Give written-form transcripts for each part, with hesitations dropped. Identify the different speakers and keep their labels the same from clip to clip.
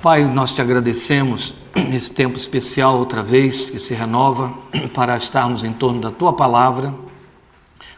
Speaker 1: Pai, nós te agradecemos nesse tempo especial outra vez, que se renova, para estarmos em torno da tua palavra,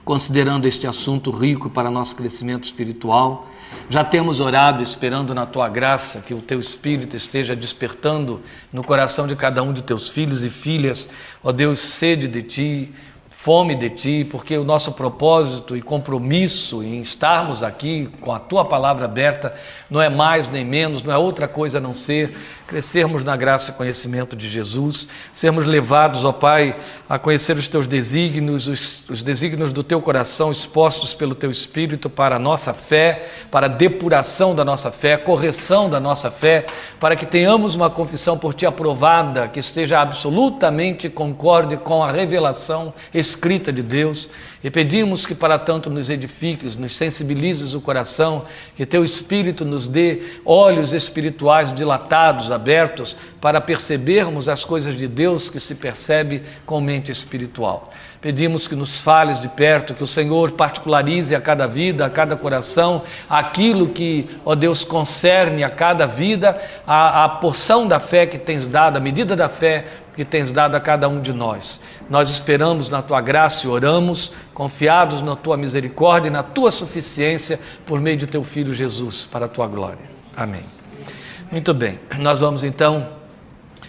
Speaker 1: considerando este assunto rico para nosso crescimento espiritual. Já temos orado esperando na tua graça que o teu Espírito esteja despertando no coração de cada um de teus filhos e filhas, ó Deus, sede de ti, fome de ti, porque o nosso propósito e compromisso em estarmos aqui com a tua palavra aberta não é mais nem menos, não é outra coisa a não ser crescermos na graça e conhecimento de Jesus, sermos levados, ó Pai, a conhecer os teus desígnios, os desígnios do teu coração expostos pelo teu Espírito para a nossa fé, para a depuração da nossa fé, correção da nossa fé, para que tenhamos uma confissão por ti aprovada, que esteja absolutamente concorde com a revelação escrita de Deus. E pedimos que para tanto nos edifiques, nos sensibilizes o coração, que teu Espírito nos dê olhos espirituais dilatados, abertos, para percebermos as coisas de Deus que se percebe com mente espiritual. Pedimos que nos fales de perto, que o Senhor particularize a cada vida, a cada coração, aquilo que, ó Deus, concerne a cada vida, a porção da fé que tens dado, a medida da fé que tens dado a cada um de nós. Nós esperamos na tua graça e oramos, confiados na tua misericórdia e na tua suficiência, por meio de teu Filho Jesus, para a tua glória. Amém. Muito bem, nós vamos então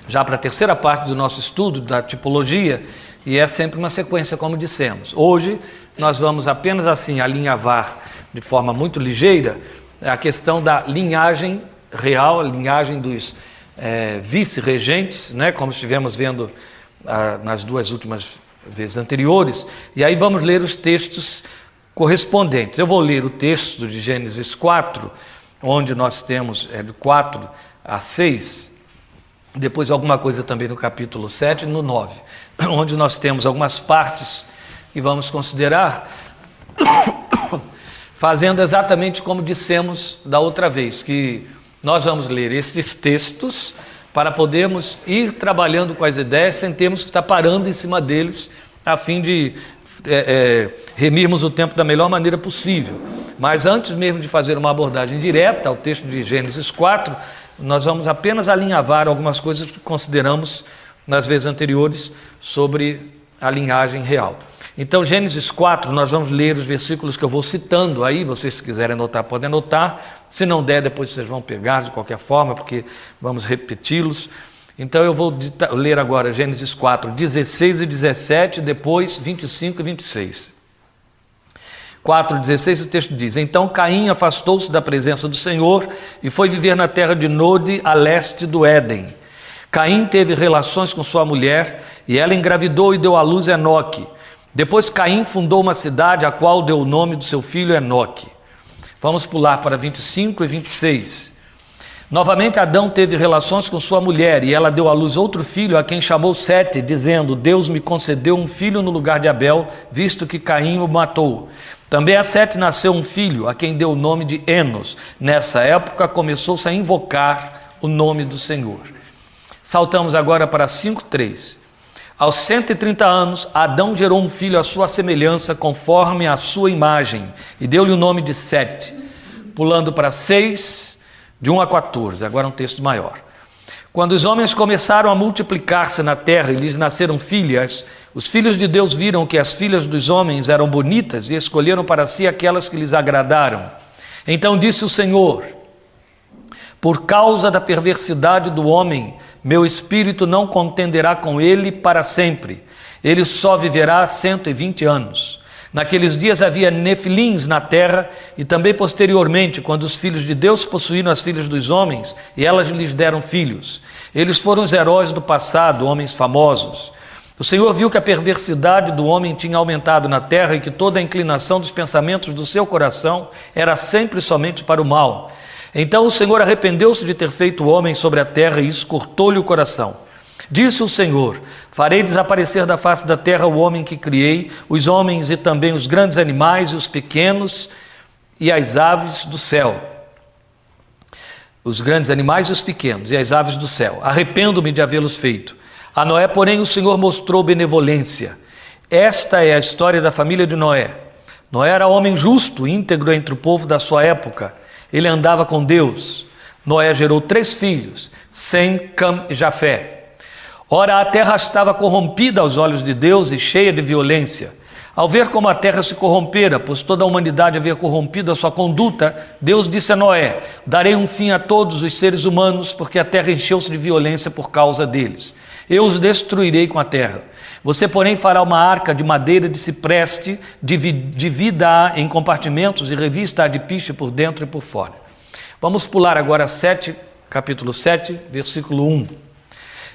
Speaker 1: já para a terceira parte do nosso estudo da tipologia, e é sempre uma sequência, como dissemos. Hoje nós vamos apenas assim alinhavar de forma muito ligeira a questão da linhagem real, a linhagem dos vice-regentes, né, como estivemos vendo nas duas últimas vezes anteriores, e aí vamos ler os textos correspondentes. Eu vou ler o texto de Gênesis 4, onde nós temos de 4 a 6, depois alguma coisa também no capítulo 7 e no 9, onde nós temos algumas partes que vamos considerar, fazendo exatamente como dissemos da outra vez, que nós vamos ler esses textos para podermos ir trabalhando com as ideias sem termos que estar parando em cima deles, a fim de remirmos o tempo da melhor maneira possível. Mas antes mesmo de fazer uma abordagem direta ao texto de Gênesis 4, nós vamos apenas alinhavar algumas coisas que consideramos nas vezes anteriores sobre a linhagem real. Então, Gênesis 4, nós vamos ler os versículos que eu vou citando aí, vocês se quiserem anotar, podem anotar, se não der, depois vocês vão pegar de qualquer forma, porque vamos repeti-los. Então eu vou ler agora Gênesis 4, 16 e 17, depois 25 e 26. 4:16, o texto diz: Então Caim afastou-se da presença do Senhor e foi viver na terra de Nod, a leste do Éden. Caim teve relações com sua mulher, e ela engravidou e deu à luz Enoque. Depois Caim fundou uma cidade, a qual deu o nome do seu filho Enoque. Vamos pular para 25 e 26. Novamente Adão teve relações com sua mulher, e ela deu à luz outro filho, a quem chamou Sete, dizendo: Deus me concedeu um filho no lugar de Abel, visto que Caim o matou. Também a Sete nasceu um filho, a quem deu o nome de Enos. Nessa época começou-se a invocar o nome do Senhor. Saltamos agora para 5:3. Aos 130 anos, Adão gerou um filho à sua semelhança, conforme a sua imagem, e deu-lhe o nome de Sete. Pulando para 6, de 1 a 14, agora um texto maior. Quando os homens começaram a multiplicar-se na terra e lhes nasceram filhas, os filhos de Deus viram que as filhas dos homens eram bonitas e escolheram para si aquelas que lhes agradaram. Então disse o Senhor: Por causa da perversidade do homem, meu espírito não contenderá com ele para sempre. Ele só viverá 120 anos. Naqueles dias havia nefilins na terra, e também posteriormente, quando os filhos de Deus possuíram as filhas dos homens, e elas lhes deram filhos. Eles foram os heróis do passado, homens famosos. O Senhor viu que a perversidade do homem tinha aumentado na terra, e que toda a inclinação dos pensamentos do seu coração era sempre somente para o mal. Então o Senhor arrependeu-se de ter feito o homem sobre a terra, e isso cortou-lhe o coração. Disse o Senhor: Farei desaparecer da face da terra o homem que criei, os homens e também os grandes animais e os pequenos e as aves do céu. Os grandes animais e os pequenos e as aves do céu. Arrependo-me de havê-los feito. A Noé, porém, o Senhor mostrou benevolência. Esta é a história da família de Noé. Noé era homem justo, íntegro entre o povo da sua época. Ele andava com Deus. Noé gerou 3 filhos, Sem, Cam e Jafé. Ora, a terra estava corrompida aos olhos de Deus e cheia de violência. Ao ver como a terra se corrompera, pois toda a humanidade havia corrompido a sua conduta, Deus disse a Noé: darei um fim a todos os seres humanos, porque a terra encheu-se de violência por causa deles. Eu os destruirei com a terra. Você, porém, fará uma arca de madeira de cipreste, divida-a em compartimentos e revista-a de piche por dentro e por fora. Vamos pular agora capítulo 7, versículo 1.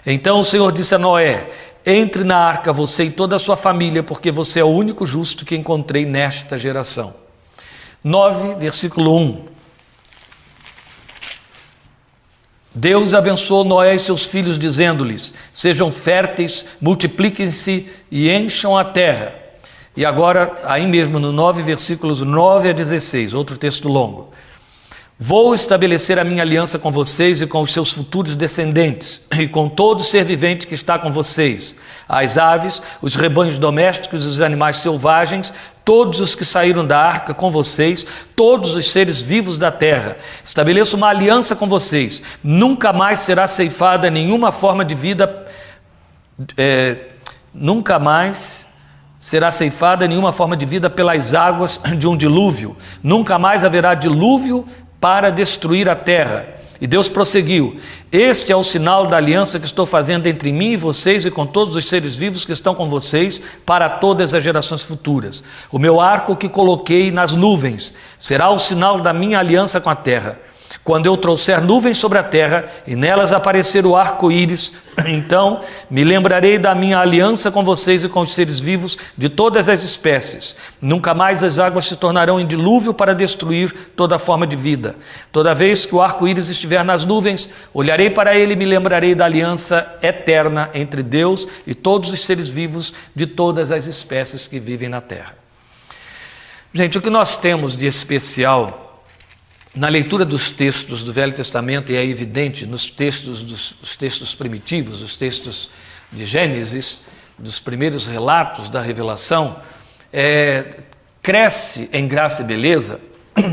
Speaker 1: Então o Senhor disse a Noé: entre na arca você e toda a sua família, porque você é o único justo que encontrei nesta geração. 9, versículo 1. Deus abençoou Noé e seus filhos, dizendo-lhes: sejam férteis, multipliquem-se e encham a terra. E agora, aí mesmo no 9, versículos 9 a 16, outro texto longo. Vou estabelecer a minha aliança com vocês e com os seus futuros descendentes, e com todo ser vivente que está com vocês, as aves, os rebanhos domésticos e os animais selvagens, todos os que saíram da arca com vocês, todos os seres vivos da terra. Estabeleço uma aliança com vocês, nunca mais será ceifada nenhuma forma de vida, pelas águas de um dilúvio, nunca mais haverá dilúvio para destruir a terra. E Deus prosseguiu: este é o sinal da aliança que estou fazendo entre mim e vocês e com todos os seres vivos que estão com vocês para todas as gerações futuras. O meu arco que coloquei nas nuvens será o sinal da minha aliança com a terra. Quando eu trouxer nuvens sobre a terra e nelas aparecer o arco-íris, então me lembrarei da minha aliança com vocês e com os seres vivos de todas as espécies. Nunca mais as águas se tornarão em dilúvio para destruir toda forma de vida. Toda vez que o arco-íris estiver nas nuvens, olharei para ele e me lembrarei da aliança eterna entre Deus e todos os seres vivos de todas as espécies que vivem na terra. Gente, o que nós temos de especial na leitura dos textos do Velho Testamento, e é evidente nos textos os textos primitivos, os textos de Gênesis, dos primeiros relatos da revelação, cresce em graça e beleza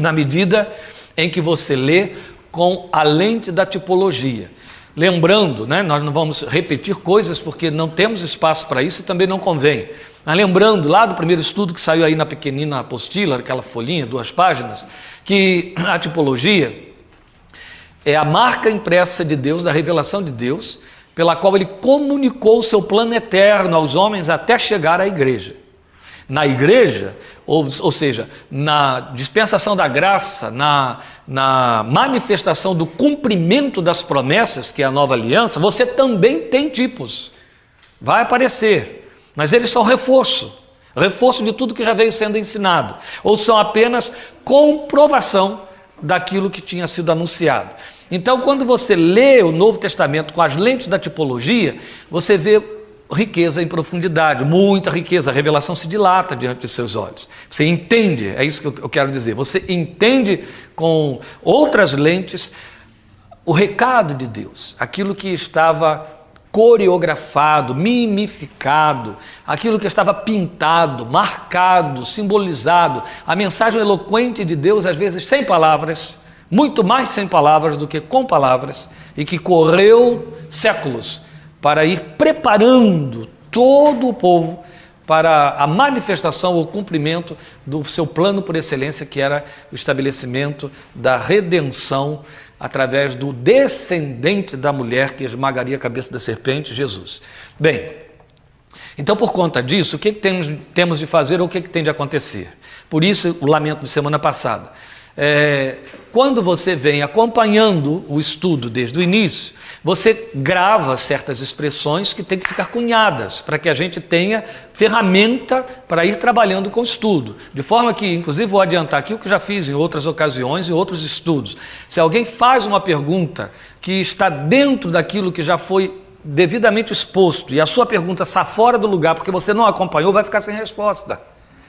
Speaker 1: na medida em que você lê com a lente da tipologia. Lembrando, nós não vamos repetir coisas porque não temos espaço para isso e também não convém. Mas lembrando lá do primeiro estudo que saiu aí na pequenina apostila, aquela folhinha, 2 páginas, que a tipologia é a marca impressa de Deus, da revelação de Deus, pela qual ele comunicou o seu plano eterno aos homens até chegar à igreja. Na igreja, ou seja, na dispensação da graça, na manifestação do cumprimento das promessas, que é a nova aliança, você também tem tipos. Vai aparecer. Mas eles são reforço de tudo que já veio sendo ensinado, ou são apenas comprovação daquilo que tinha sido anunciado. Então, quando você lê o Novo Testamento com as lentes da tipologia, você vê riqueza em profundidade, muita riqueza, a revelação se dilata diante de seus olhos. Você entende, é isso que eu quero dizer, você entende com outras lentes o recado de Deus, aquilo que estava coreografado, mimificado, aquilo que estava pintado, marcado, simbolizado, a mensagem eloquente de Deus, às vezes sem palavras, muito mais sem palavras do que com palavras, e que correu séculos para ir preparando todo o povo para a manifestação ou cumprimento do seu plano por excelência, que era o estabelecimento da redenção através do descendente da mulher que esmagaria a cabeça da serpente, Jesus. Bem, então por conta disso, o que temos de fazer ou o que tem de acontecer? Por isso o lamento de semana passada. Quando você vem acompanhando o estudo desde o início, você grava certas expressões que têm que ficar cunhadas, para que a gente tenha ferramenta para ir trabalhando com o estudo. De forma que, inclusive, vou adiantar aqui o que já fiz em outras ocasiões, em outros estudos. Se alguém faz uma pergunta que está dentro daquilo que já foi devidamente exposto, e a sua pergunta está fora do lugar porque você não acompanhou, vai ficar sem resposta.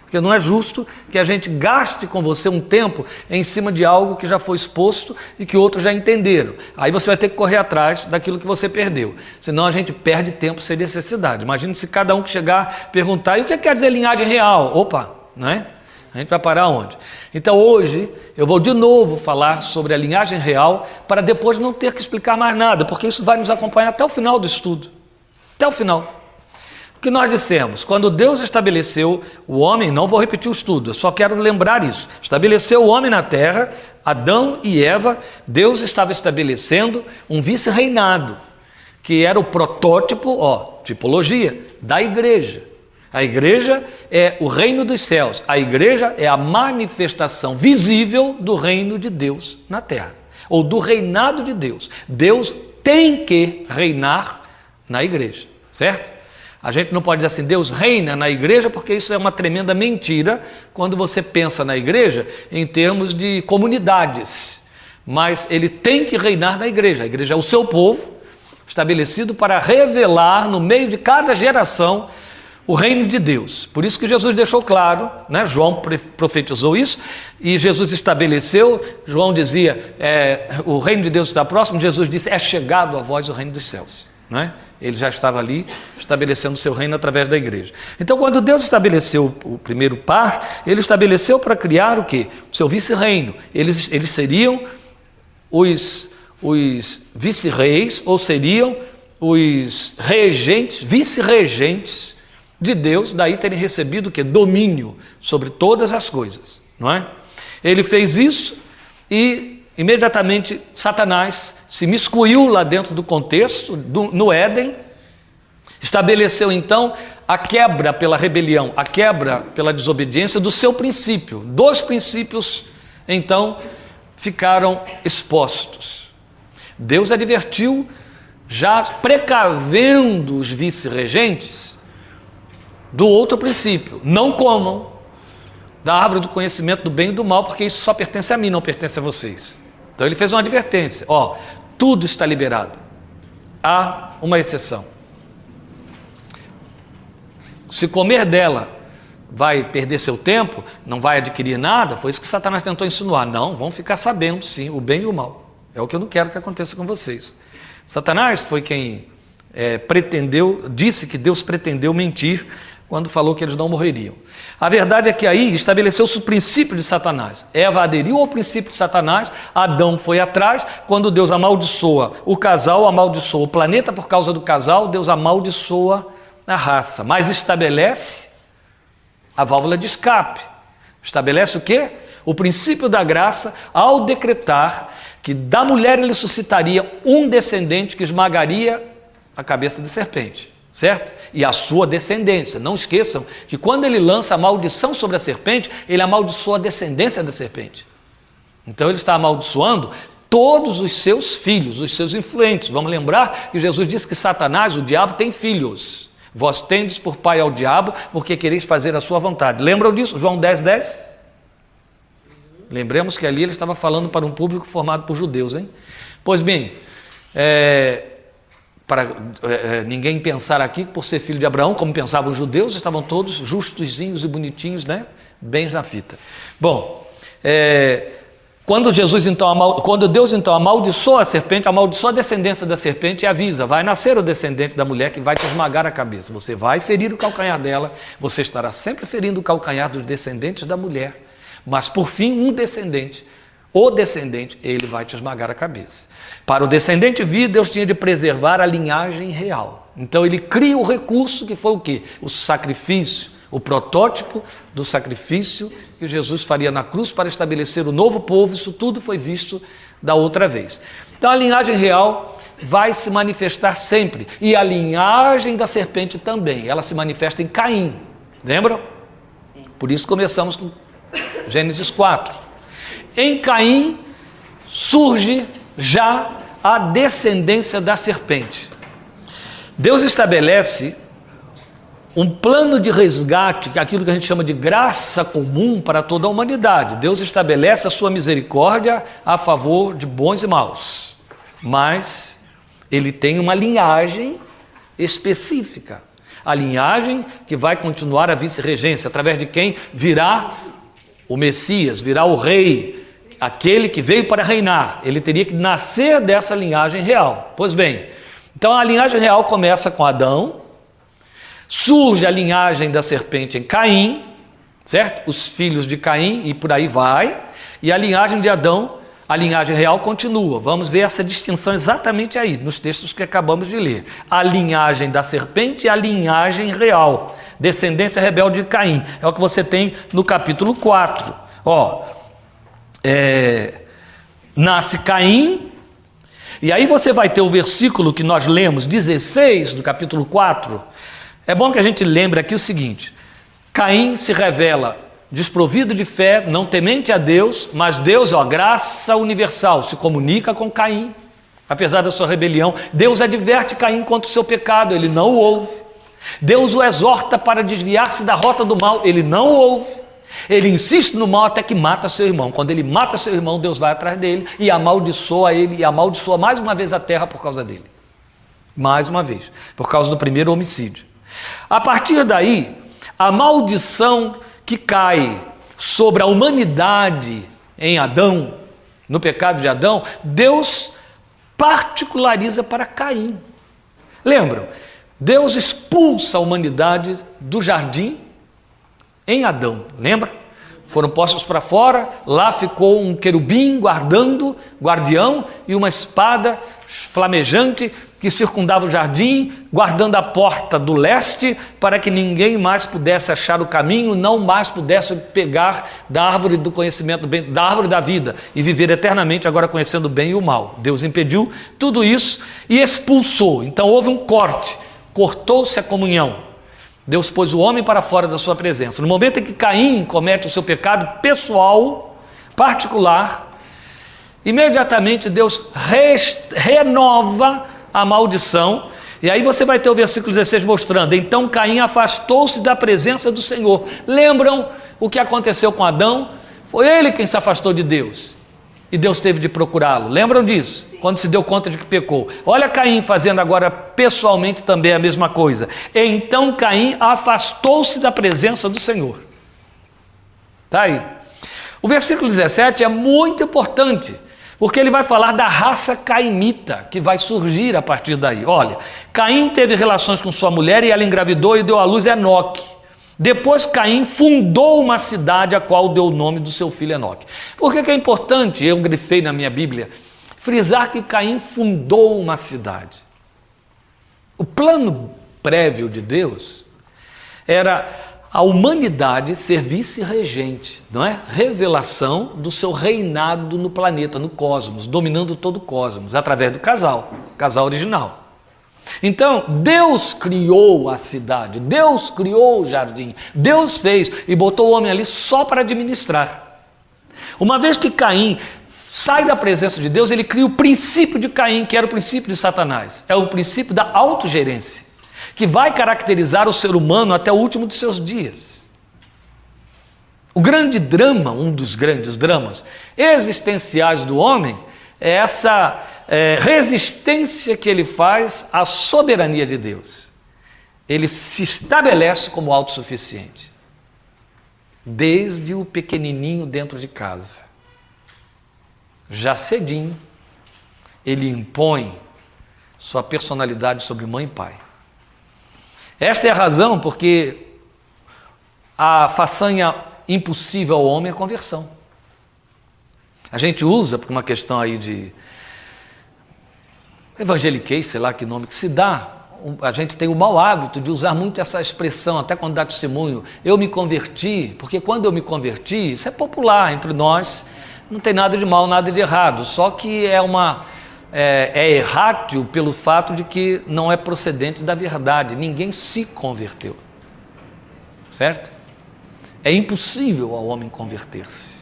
Speaker 1: Porque não é justo que a gente gaste com você um tempo em cima de algo que já foi exposto e que outros já entenderam. Aí você vai ter que correr atrás daquilo que você perdeu. Senão a gente perde tempo sem necessidade. Imagina se cada um que chegar perguntar: e o que quer dizer linhagem real? Opa, não é? A gente vai parar onde? Então hoje eu vou de novo falar sobre a linhagem real para depois não ter que explicar mais nada, porque isso vai nos acompanhar até o final do estudo. Até o final. O que nós dissemos? Quando Deus estabeleceu o homem, não vou repetir o estudo, eu só quero lembrar isso. Estabeleceu o homem na terra, Adão e Eva, Deus estava estabelecendo um vice-reinado, que era o protótipo, tipologia, da igreja. A igreja é o reino dos céus. A igreja é a manifestação visível do reino de Deus na terra, ou do reinado de Deus. Deus tem que reinar na igreja, certo? A gente não pode dizer assim, Deus reina na igreja, porque isso é uma tremenda mentira quando você pensa na igreja em termos de comunidades. Mas ele tem que reinar na igreja. A igreja é o seu povo, estabelecido para revelar no meio de cada geração o reino de Deus. Por isso que Jesus deixou claro, né? João profetizou isso, e Jesus estabeleceu, João dizia, o reino de Deus está próximo, Jesus disse, é chegado a vós o reino dos céus. Né? Ele já estava ali estabelecendo o seu reino através da igreja. Então, quando Deus estabeleceu o primeiro par, ele estabeleceu para criar o quê? O seu vice-reino. Eles seriam os vice-reis, ou seriam os regentes, vice-regentes de Deus, daí terem recebido o quê? Domínio sobre todas as coisas, não é? Ele fez isso e imediatamente Satanás se miscuiu lá dentro do contexto, no Éden, estabeleceu então a quebra pela rebelião, a quebra pela desobediência do seu princípio. 2 princípios então ficaram expostos. Deus advertiu, já precavendo os vice-regentes, do outro princípio: não comam da árvore do conhecimento do bem e do mal, porque isso só pertence a mim, não pertence a vocês. Então ele fez uma advertência: tudo está liberado, há uma exceção. Se comer dela vai perder seu tempo, não vai adquirir nada, foi isso que Satanás tentou insinuar. Não, vão ficar sabendo sim, o bem e o mal. É o que eu não quero que aconteça com vocês. Satanás foi quem disse que Deus pretendeu mentir quando falou que eles não morreriam. A verdade é que aí estabeleceu-se o princípio de Satanás. Eva aderiu ao princípio de Satanás, Adão foi atrás. Quando Deus amaldiçoa o casal, amaldiçoa o planeta por causa do casal, Deus amaldiçoa a raça, mas estabelece a válvula de escape. Estabelece o quê? O princípio da graça, ao decretar que da mulher ele suscitaria um descendente que esmagaria a cabeça da serpente, certo? E a sua descendência. Não esqueçam que quando ele lança a maldição sobre a serpente, ele amaldiçoa a descendência da serpente. Então ele está amaldiçoando todos os seus filhos, os seus influentes. Vamos lembrar que Jesus disse que Satanás, o diabo, tem filhos. Vós tendes por pai ao diabo, porque quereis fazer a sua vontade. Lembram disso? João 10:10? Lembremos que ali ele estava falando para um público formado por judeus, hein? Pois bem, para ninguém pensar aqui que por ser filho de Abraão, como pensavam os judeus, estavam todos justozinhos e bonitinhos, né? Bens na fita. Bom, quando Deus então amaldiçoa a serpente, amaldiçoa a descendência da serpente e avisa: vai nascer o descendente da mulher que vai te esmagar a cabeça. Você vai ferir o calcanhar dela, você estará sempre ferindo o calcanhar dos descendentes da mulher. Mas por fim, o descendente, ele vai te esmagar a cabeça. Para o descendente vir, Deus tinha de preservar a linhagem real. Então ele cria o recurso que foi o quê? O sacrifício, o protótipo do sacrifício que Jesus faria na cruz para estabelecer o novo povo. Isso tudo foi visto da outra vez. Então a linhagem real vai se manifestar sempre. E a linhagem da serpente também. Ela se manifesta em Caim. Lembram? Por isso começamos com Gênesis 4. Em Caim surge já a descendência da serpente. Deus estabelece um plano de resgate, que é aquilo que a gente chama de graça comum para toda a humanidade. Deus estabelece a sua misericórdia a favor de bons e maus, mas ele tem uma linhagem específica, a linhagem que vai continuar a vice-regência, através de quem virá o Messias, virá o rei, aquele que veio para reinar. Ele teria que nascer dessa linhagem real. Pois bem, então a linhagem real começa com Adão, surge a linhagem da serpente em Caim, certo? Os filhos de Caim e por aí vai, e a linhagem de Adão, a linhagem real continua. Vamos ver essa distinção exatamente aí, nos textos que acabamos de ler. A linhagem da serpente e a linhagem real, descendência rebelde de Caim. É o que você tem no capítulo 4. Nasce Caim, e aí você vai ter o versículo que nós lemos, 16 do capítulo 4. É bom que a gente lembre aqui o seguinte: Caim se revela desprovido de fé, não temente a Deus, mas Deus, graça universal, se comunica com Caim, apesar da sua rebelião. Deus adverte Caim contra o seu pecado, ele não o ouve. Deus o exorta para desviar-se da rota do mal, ele não o ouve. Ele insiste no mal até que mata seu irmão. Quando ele mata seu irmão, Deus vai atrás dele e amaldiçoa ele, e amaldiçoa mais uma vez a terra por causa dele. Mais uma vez, por causa do primeiro homicídio. A partir daí, a maldição que cai sobre a humanidade em Adão, no pecado de Adão, Deus particulariza para Caim. Lembram? Deus expulsa a humanidade do jardim em Adão, lembra? Foram postos para fora, lá ficou um querubim guardião, e uma espada flamejante que circundava o jardim, guardando a porta do leste, para que ninguém mais pudesse achar o caminho, não mais pudesse pegar da árvore do conhecimento do bem, da árvore da vida, e viver eternamente agora conhecendo o bem e o mal. Deus impediu tudo isso e expulsou. Então houve um corte, cortou-se a comunhão. Deus pôs o homem para fora da sua presença. No momento em que Caim comete o seu pecado pessoal, particular, imediatamente Deus renova a maldição. E aí você vai ter o versículo 16 mostrando: então Caim afastou-se da presença do Senhor. Lembram o que aconteceu com Adão? Foi ele quem se afastou de Deus, e Deus teve de procurá-lo. Lembram disso? Quando se deu conta de que pecou. Olha Caim fazendo agora pessoalmente também a mesma coisa. Então Caim afastou-se da presença do Senhor. Está aí. O versículo 17 é muito importante, porque ele vai falar da raça caimita que vai surgir a partir daí. Olha, Caim teve relações com sua mulher e ela engravidou e deu à luz Enoque. Depois Caim fundou uma cidade a qual deu o nome do seu filho Enoque. Por que é importante, eu grifei na minha Bíblia, frisar que Caim fundou uma cidade? O plano prévio de Deus era a humanidade ser vice-regente, não é? Revelação do seu reinado no planeta, no cosmos, dominando todo o cosmos, através do casal original. Então, Deus criou a cidade, Deus criou o jardim, Deus fez e botou o homem ali só para administrar. Uma vez que Caim sai da presença de Deus, ele cria o princípio de Caim, que era o princípio de Satanás. É o princípio da autogerência, que vai caracterizar o ser humano até o último de seus dias. O grande drama, um dos grandes dramas existenciais do homem, é essa resistência que ele faz à soberania de Deus. Ele se estabelece como autossuficiente, desde o pequenininho dentro de casa. Já cedinho, ele impõe sua personalidade sobre mãe e pai. Esta é a razão porque a façanha impossível ao homem é a conversão. A gente usa, por uma questão aí de evangeliquez, sei lá que nome que se dá, a gente tem o mau hábito de usar muito essa expressão, até quando dá testemunho, eu me converti, porque quando eu me converti, isso é popular entre nós, não tem nada de mal, nada de errado, só que é errátil pelo fato de que não é procedente da verdade, ninguém se converteu, certo? É impossível ao homem converter-se.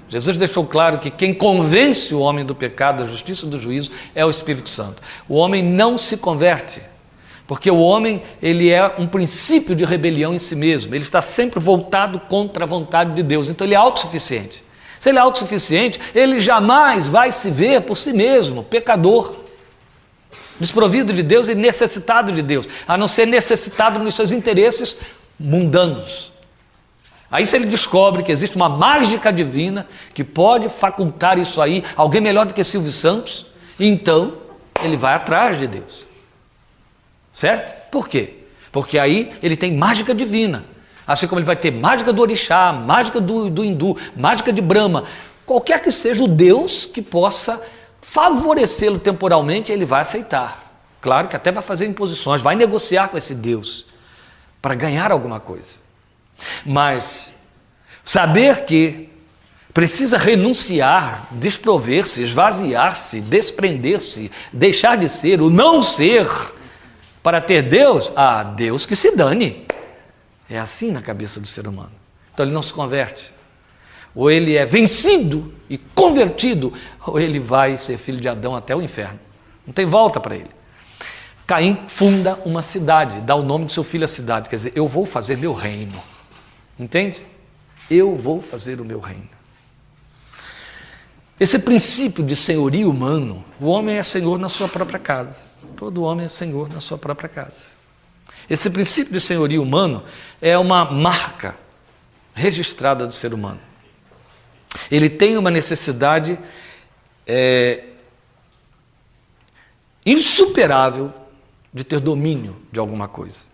Speaker 1: Jesus deixou claro que quem convence o homem do pecado, da justiça e do juízo é o Espírito Santo. O homem não se converte, porque o homem ele é um princípio de rebelião em si mesmo, ele está sempre voltado contra a vontade de Deus, então ele é autossuficiente. Se ele é autossuficiente, ele jamais vai se ver por si mesmo pecador, desprovido de Deus e necessitado de Deus, a não ser necessitado nos seus interesses mundanos. Aí se ele descobre que existe uma mágica divina que pode facultar isso aí, alguém melhor do que Silvio Santos, então ele vai atrás de Deus. Certo? Por quê? Porque aí ele tem mágica divina Assim como ele vai ter mágica do orixá, mágica do hindu, mágica de Brahma, qualquer que seja o Deus que possa favorecê-lo temporalmente, ele vai aceitar. Claro que até vai fazer imposições, vai negociar com esse Deus para ganhar alguma coisa. Mas saber que precisa renunciar, desprover-se, esvaziar-se, desprender-se, deixar de ser, o não ser, para ter Deus, Deus que se dane. É assim na cabeça do ser humano. Então ele não se converte. Ou ele é vencido e convertido, ou ele vai ser filho de Adão até o inferno. Não tem volta para ele. Caim funda uma cidade, dá o nome do seu filho à cidade, quer dizer, eu vou fazer meu reino. Entende? Eu vou fazer o meu reino. Esse princípio de senhorio humano, o homem é senhor na sua própria casa. Todo homem é senhor na sua própria casa. Esse princípio de senhorio humano é uma marca registrada do ser humano. Ele tem uma necessidade insuperável de ter domínio de alguma coisa.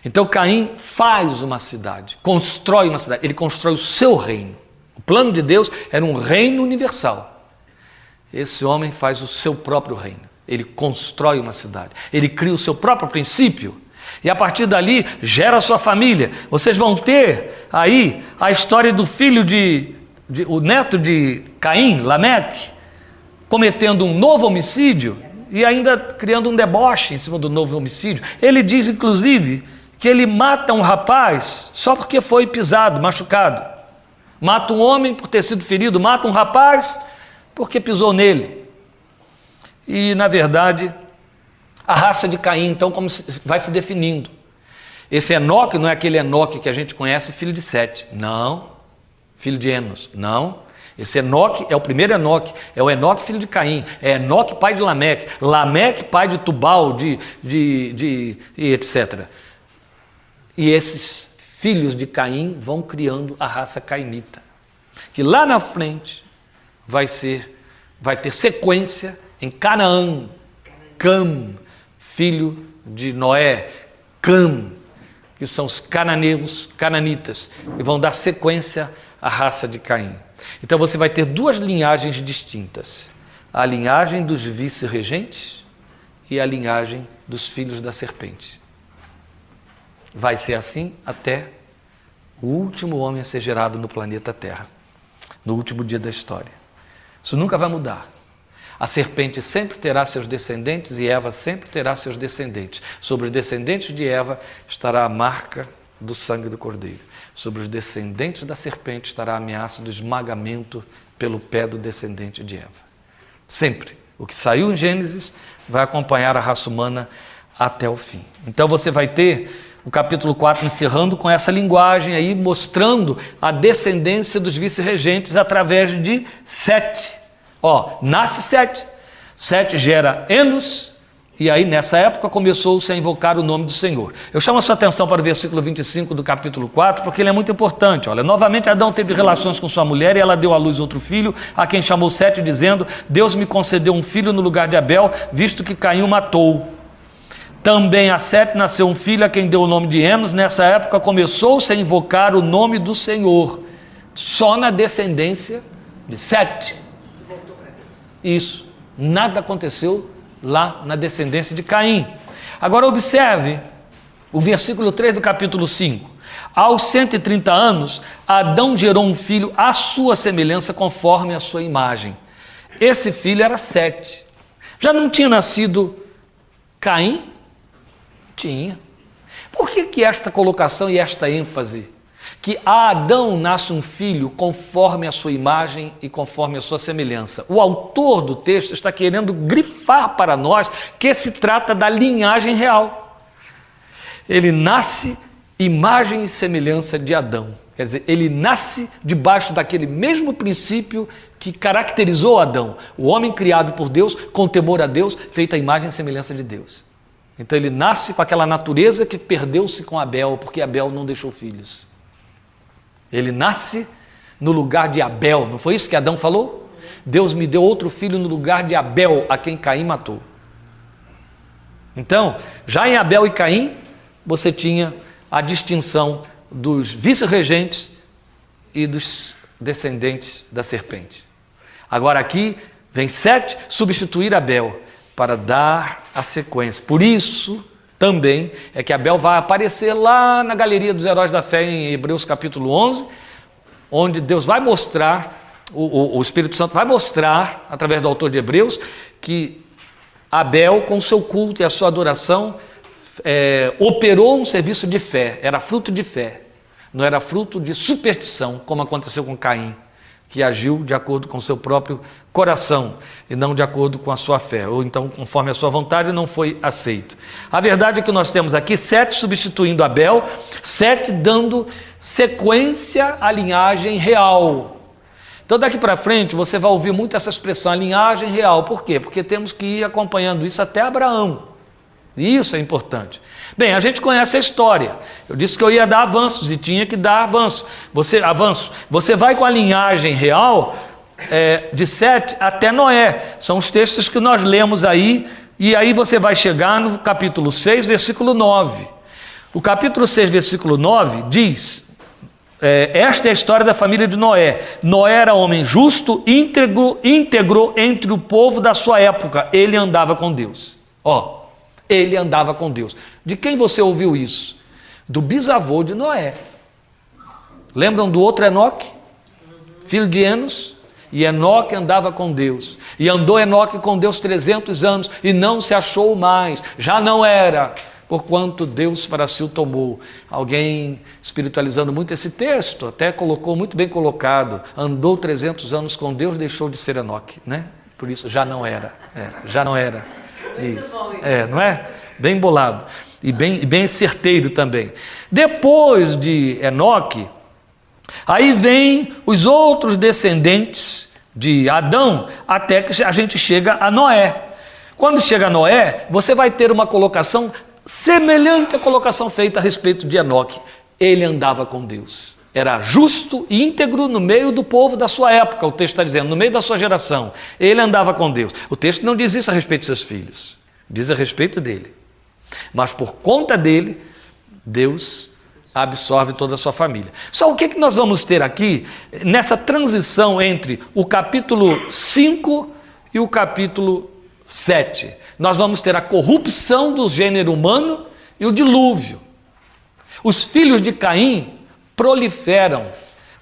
Speaker 1: Então Caim faz uma cidade, constrói uma cidade, ele constrói o seu reino. O plano de Deus era um reino universal. Esse homem faz o seu próprio reino. Ele constrói uma cidade. Ele cria o seu próprio princípio. E a partir dali, gera a sua família. Vocês vão ter aí a história do filho o neto de Caim, Lameque, cometendo um novo homicídio e ainda criando um deboche em cima do novo homicídio. Ele diz, inclusive, que ele mata um rapaz só porque foi pisado, machucado. Mata um homem por ter sido ferido, mata um rapaz porque pisou nele. E, na verdade, a raça de Caim, então, como vai se definindo. Esse Enoque não é aquele Enoque que a gente conhece, filho de Sete. Não. Filho de Enos. Não. Esse Enoque é o primeiro Enoque. É o Enoque, filho de Caim. É Enoque, pai de Lameque. Lameque, pai de Tubal, e etc. E esses filhos de Caim vão criando a raça caimita, que lá na frente vai ter sequência em Canaã. Cam, filho de Noé, Cam, que são os cananeus, cananitas, e vão dar sequência à raça de Caim. Então você vai ter duas linhagens distintas, a linhagem dos vice-regentes e a linhagem dos filhos da serpente. Vai ser assim até o último homem a ser gerado no planeta Terra, no último dia da história. Isso nunca vai mudar. A serpente sempre terá seus descendentes e Eva sempre terá seus descendentes. Sobre os descendentes de Eva estará a marca do sangue do Cordeiro. Sobre os descendentes da serpente estará a ameaça do esmagamento pelo pé do descendente de Eva. Sempre. O que saiu em Gênesis vai acompanhar a raça humana até o fim. Então você vai ter o capítulo 4 encerrando com essa linguagem aí, mostrando a descendência dos vice-regentes através de Sete. Nasce Sete. Sete gera Enos, e aí nessa época começou-se a invocar o nome do Senhor. Eu chamo a sua atenção para o versículo 25 do capítulo 4, porque ele é muito importante. Olha, novamente Adão teve relações com sua mulher e ela deu à luz outro filho, a quem chamou Sete, dizendo: Deus me concedeu um filho no lugar de Abel, visto que Caim o matou. Também a Sete nasceu um filho a quem deu o nome de Enos. Nessa época começou-se a invocar o nome do Senhor, só na descendência de Sete. Isso, nada aconteceu lá na descendência de Caim. Agora observe o versículo 3 do capítulo 5. Aos 130 anos, Adão gerou um filho à sua semelhança, conforme a sua imagem. Esse filho era Sete. Já não tinha nascido Caim? Tinha. Por que esta colocação e esta ênfase? Que a Adão nasce um filho conforme a sua imagem e conforme a sua semelhança. O autor do texto está querendo grifar para nós que se trata da linhagem real. Ele nasce imagem e semelhança de Adão. Quer dizer, ele nasce debaixo daquele mesmo princípio que caracterizou Adão. O homem criado por Deus, com temor a Deus, feito a imagem e semelhança de Deus. Então ele nasce com aquela natureza que perdeu-se com Abel, porque Abel não deixou filhos. Ele nasce no lugar de Abel, não foi isso que Adão falou? Deus me deu outro filho no lugar de Abel, a quem Caim matou. Então, já em Abel e Caim, você tinha a distinção dos vice-regentes e dos descendentes da serpente. Agora aqui vem Sete substituir Abel para dar a sequência. Por isso também é que Abel vai aparecer lá na galeria dos heróis da fé em Hebreus capítulo 11, onde Deus vai mostrar, o Espírito Santo vai mostrar, através do autor de Hebreus, que Abel, com o seu culto e a sua adoração, operou um serviço de fé, era fruto de fé, não era fruto de superstição, como aconteceu com Caim, que agiu de acordo com o seu próprio coração e não de acordo com a sua fé, ou então conforme a sua vontade não foi aceito. A verdade é que nós temos aqui Sete substituindo Abel, Sete dando sequência à linhagem real. Então daqui para frente você vai ouvir muito essa expressão, a linhagem real. Por quê? Porque temos que ir acompanhando isso até Abraão. E isso é importante. Bem, a gente conhece a história. Eu disse que eu ia dar avanços e tinha que dar avanço. Você vai com a linhagem real de Sete até Noé. São os textos que nós lemos aí. E aí você vai chegar no capítulo 6, versículo 9. O capítulo 6, versículo 9 diz... esta é a história da família de Noé. Noé era homem justo, íntegro entre o povo da sua época. Ele andava com Deus. Ele andava com Deus. De quem você ouviu isso? Do bisavô de Noé. Lembram do outro Enoque? Filho de Enos? E Enoque andava com Deus. E andou Enoque com Deus 300 anos e não se achou mais. Já não era, porquanto Deus para si o tomou. Alguém espiritualizando muito esse texto, até colocou muito bem colocado. Andou 300 anos com Deus, deixou de ser Enoque, né? Por isso já não era. Já não era. Isso. Não é? Bem bolado. E bem certeiro também. Depois de Enoque, aí vem os outros descendentes de Adão, até que a gente chega a Noé. Quando chega a Noé, você vai ter uma colocação semelhante à colocação feita a respeito de Enoque. Ele andava com Deus. Era justo e íntegro no meio do povo da sua época, o texto está dizendo, no meio da sua geração. Ele andava com Deus. O texto não diz isso a respeito de seus filhos, diz a respeito dele. Mas por conta dele, Deus absorve toda a sua família. Só o que nós vamos ter aqui, nessa transição entre o capítulo 5 e o capítulo 7? Nós vamos ter a corrupção do gênero humano e o dilúvio. Os filhos de Caim proliferam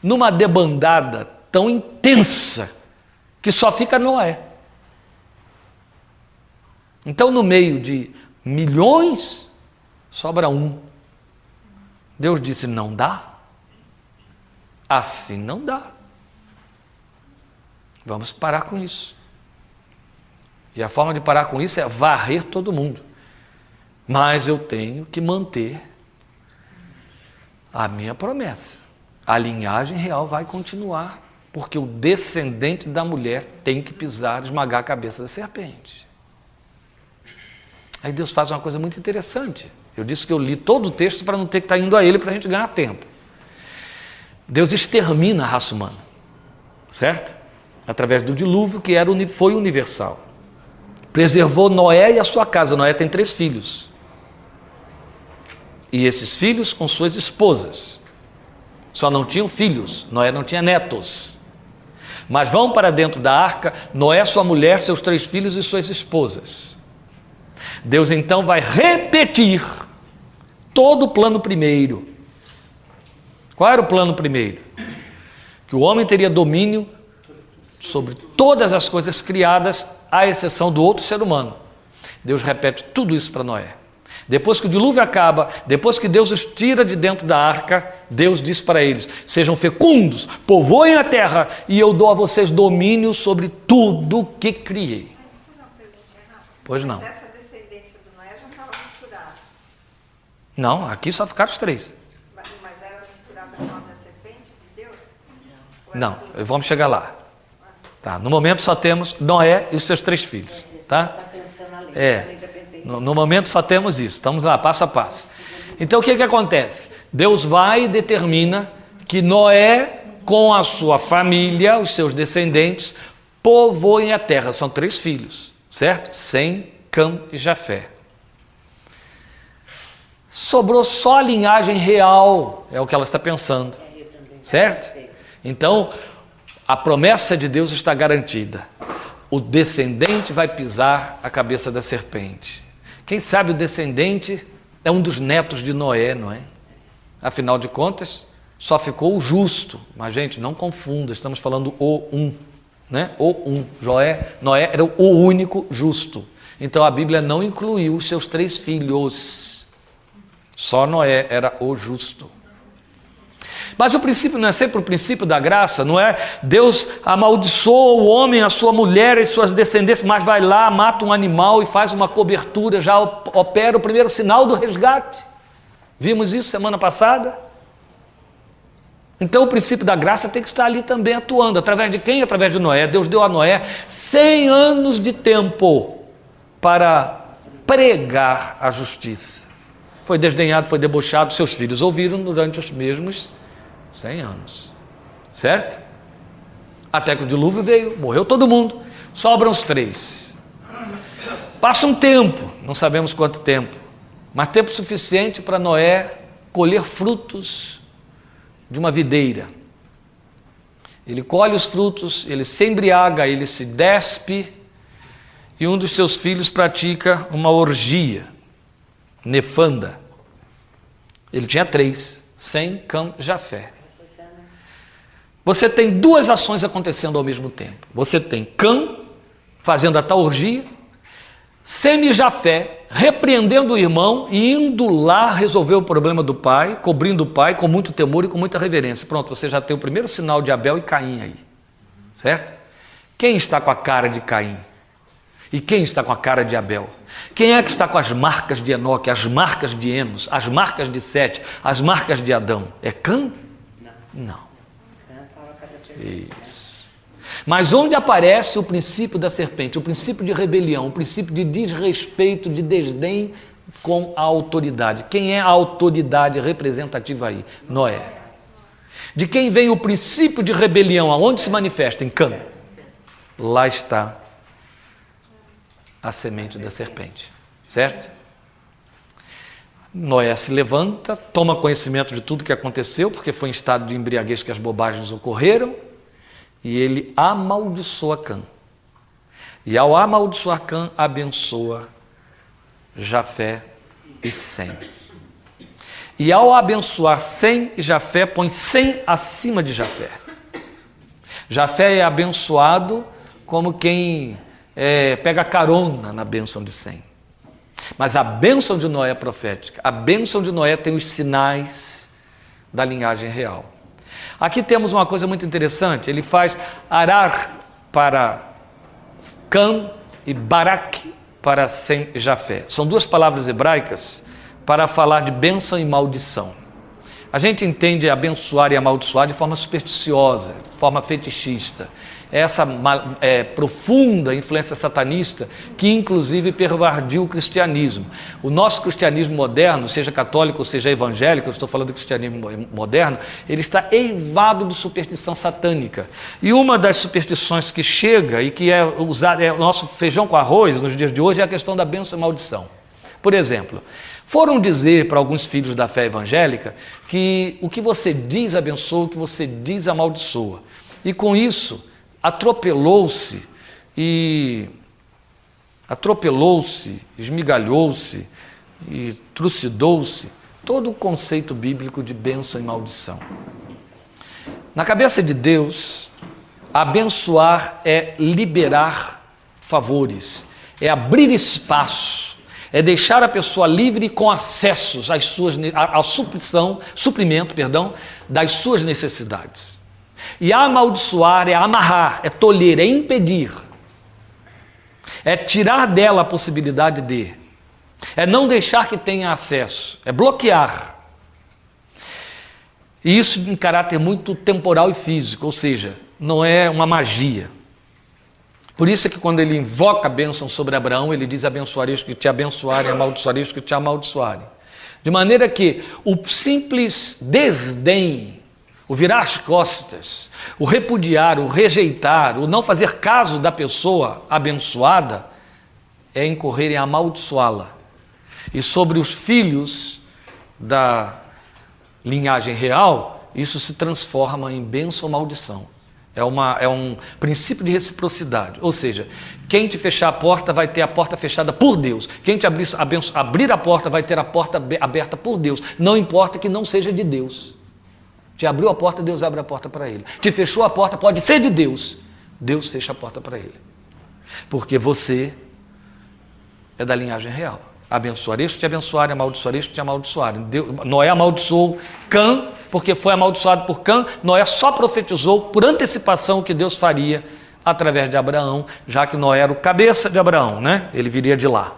Speaker 1: numa debandada tão intensa que só fica Noé. Então, no meio de milhões, sobra um. Deus disse, não dá. Assim não dá. Vamos parar com isso. E a forma de parar com isso é varrer todo mundo. Mas eu tenho que manter a minha promessa. A linhagem real vai continuar, porque o descendente da mulher tem que pisar, esmagar a cabeça da serpente. Aí Deus faz uma coisa muito interessante. Eu disse que eu li todo o texto para não ter que estar indo a ele para a gente ganhar tempo. Deus extermina a raça humana, certo? Através do dilúvio, que foi universal. Preservou Noé e a sua casa. Noé tem 3 filhos. E esses filhos com suas esposas. Só não tinham filhos, Noé não tinha netos. Mas vão para dentro da arca, Noé, sua mulher, seus 3 filhos e suas esposas. Deus então vai repetir todo o plano primeiro. Qual era o plano primeiro? Que o homem teria domínio sobre todas as coisas criadas, à exceção do outro ser humano. Deus repete tudo isso para Noé. Depois que o dilúvio acaba, depois que Deus os tira de dentro da arca, Deus diz para eles, sejam fecundos, povoem a terra, e eu dou a vocês domínio sobre tudo que criei. Pois não.
Speaker 2: Mas essa descendência do Noé já estava misturada.
Speaker 1: Não, aqui só ficaram os 3.
Speaker 2: Mas era misturada com a da serpente de Deus?
Speaker 1: Não, vamos chegar lá. Tá, no momento só temos Noé e os seus 3 filhos. Tá? No momento só temos isso. Estamos lá, passo a passo. Então o que acontece? Deus vai e determina que Noé, com a sua família, os seus descendentes, povoem a terra. São 3 filhos, certo? Sem, Cã e Jafé. sobrou só a linhagem real, é o que ela está pensando, certo? Então, a promessa de Deus está garantida. O descendente vai pisar a cabeça da serpente. Quem sabe o descendente é um dos netos de Noé, não é? Afinal de contas, só ficou o justo. Mas, gente, não confunda, estamos falando o um, né? O um. Noé era o único justo. Então a Bíblia não incluiu os seus 3 filhos. Só Noé era o justo. Mas o princípio não é sempre o princípio da graça, não é? Deus amaldiçoa o homem, a sua mulher e suas descendências, mas vai lá, mata um animal e faz uma cobertura, já opera o primeiro sinal do resgate. Vimos isso semana passada? Então o princípio da graça tem que estar ali também atuando. Através de quem? Através de Noé. Deus deu a Noé 100 anos de tempo para pregar a justiça. Foi desdenhado, foi debochado, seus filhos ouviram durante os mesmos 100 anos, certo? Até que o dilúvio veio, morreu todo mundo, sobram os 3. Passa um tempo, não sabemos quanto tempo, mas tempo suficiente para Noé colher frutos de uma videira. Ele colhe os frutos, ele se embriaga, ele se despe, e um dos seus filhos pratica uma orgia nefanda. Ele tinha 3, Sem, Cam, Jafé. Você tem 2 ações acontecendo ao mesmo tempo. Você tem Cam fazendo a tal orgia, Sem e Jafé repreendendo o irmão e indo lá resolver o problema do pai, cobrindo o pai com muito temor e com muita reverência. Pronto, você já tem o primeiro sinal de Abel e Caim aí, certo? Quem está com a cara de Caim? E quem está com a cara de Abel? Quem é que está com as marcas de Enoque, as marcas de Enos, as marcas de Sete, as marcas de Adão? É Cã? Não. Isso. Mas onde aparece o princípio da serpente, o princípio de rebelião, o princípio de desrespeito, de desdém com a autoridade? Quem é a autoridade representativa aí? Noé. De quem vem o princípio de rebelião? Aonde se manifesta? Em Cã. Lá está a semente da serpente, certo? Noé se levanta, toma conhecimento de tudo que aconteceu, porque foi em estado de embriaguez que as bobagens ocorreram, e ele amaldiçoa Cã. E ao amaldiçoar Cã, abençoa Jafé e Sem. E ao abençoar Sem e Jafé, põe Sem acima de Jafé. Jafé é abençoado como quem pega carona na bênção de Sem. Mas a bênção de Noé é profética. A bênção de Noé tem os sinais da linhagem real. Aqui temos uma coisa muito interessante. Ele faz Arar para Cã e Barak para Sem e Jafé. São 2 palavras hebraicas para falar de bênção e maldição. A gente entende abençoar e amaldiçoar de forma supersticiosa, de forma fetichista. Essa profunda influência satanista que inclusive pervadiu o cristianismo. O nosso cristianismo moderno, seja católico ou seja evangélico, eu estou falando do cristianismo moderno, ele está eivado de superstição satânica. E uma das superstições que chega e que é usada, é o nosso feijão com arroz nos dias de hoje, é a questão da bênção e maldição. Por exemplo, foram dizer para alguns filhos da fé evangélica que o que você diz abençoa, o que você diz amaldiçoa. E com isso atropelou-se, esmigalhou-se e trucidou-se todo o conceito bíblico de bênção e maldição. Na cabeça de Deus, abençoar é liberar favores, é abrir espaço, é deixar a pessoa livre com acessos ao suprimento das suas necessidades. E amaldiçoar é amarrar, é tolher, é impedir, é tirar dela a possibilidade de, é não deixar que tenha acesso, é bloquear. E isso em caráter muito temporal e físico, ou seja, não é uma magia. Por isso é que quando ele invoca a bênção sobre Abraão, ele diz: abençoarei os que te abençoarem, amaldiçoarei os que te amaldiçoarem. De maneira que o simples desdém, o virar as costas, o repudiar, o rejeitar, o não fazer caso da pessoa abençoada, é incorrer em amaldiçoá-la. E sobre os filhos da linhagem real, isso se transforma em bênção ou maldição. É um princípio de reciprocidade. Ou seja, quem te fechar a porta vai ter a porta fechada por Deus. Quem te abrir a porta vai ter a porta aberta por Deus. Não importa que não seja de Deus. Te abriu a porta, Deus abre a porta para ele. Te fechou a porta, pode ser de Deus. Deus fecha a porta para ele. Porque você é da linhagem real. Abençoarei os que te abençoarem, amaldiçoarei os que te amaldiçoarem. Noé amaldiçoou Cã, porque foi amaldiçoado por Cã. Noé só profetizou por antecipação o que Deus faria através de Abraão, já que Noé era o cabeça de Abraão, né? Ele viria de lá.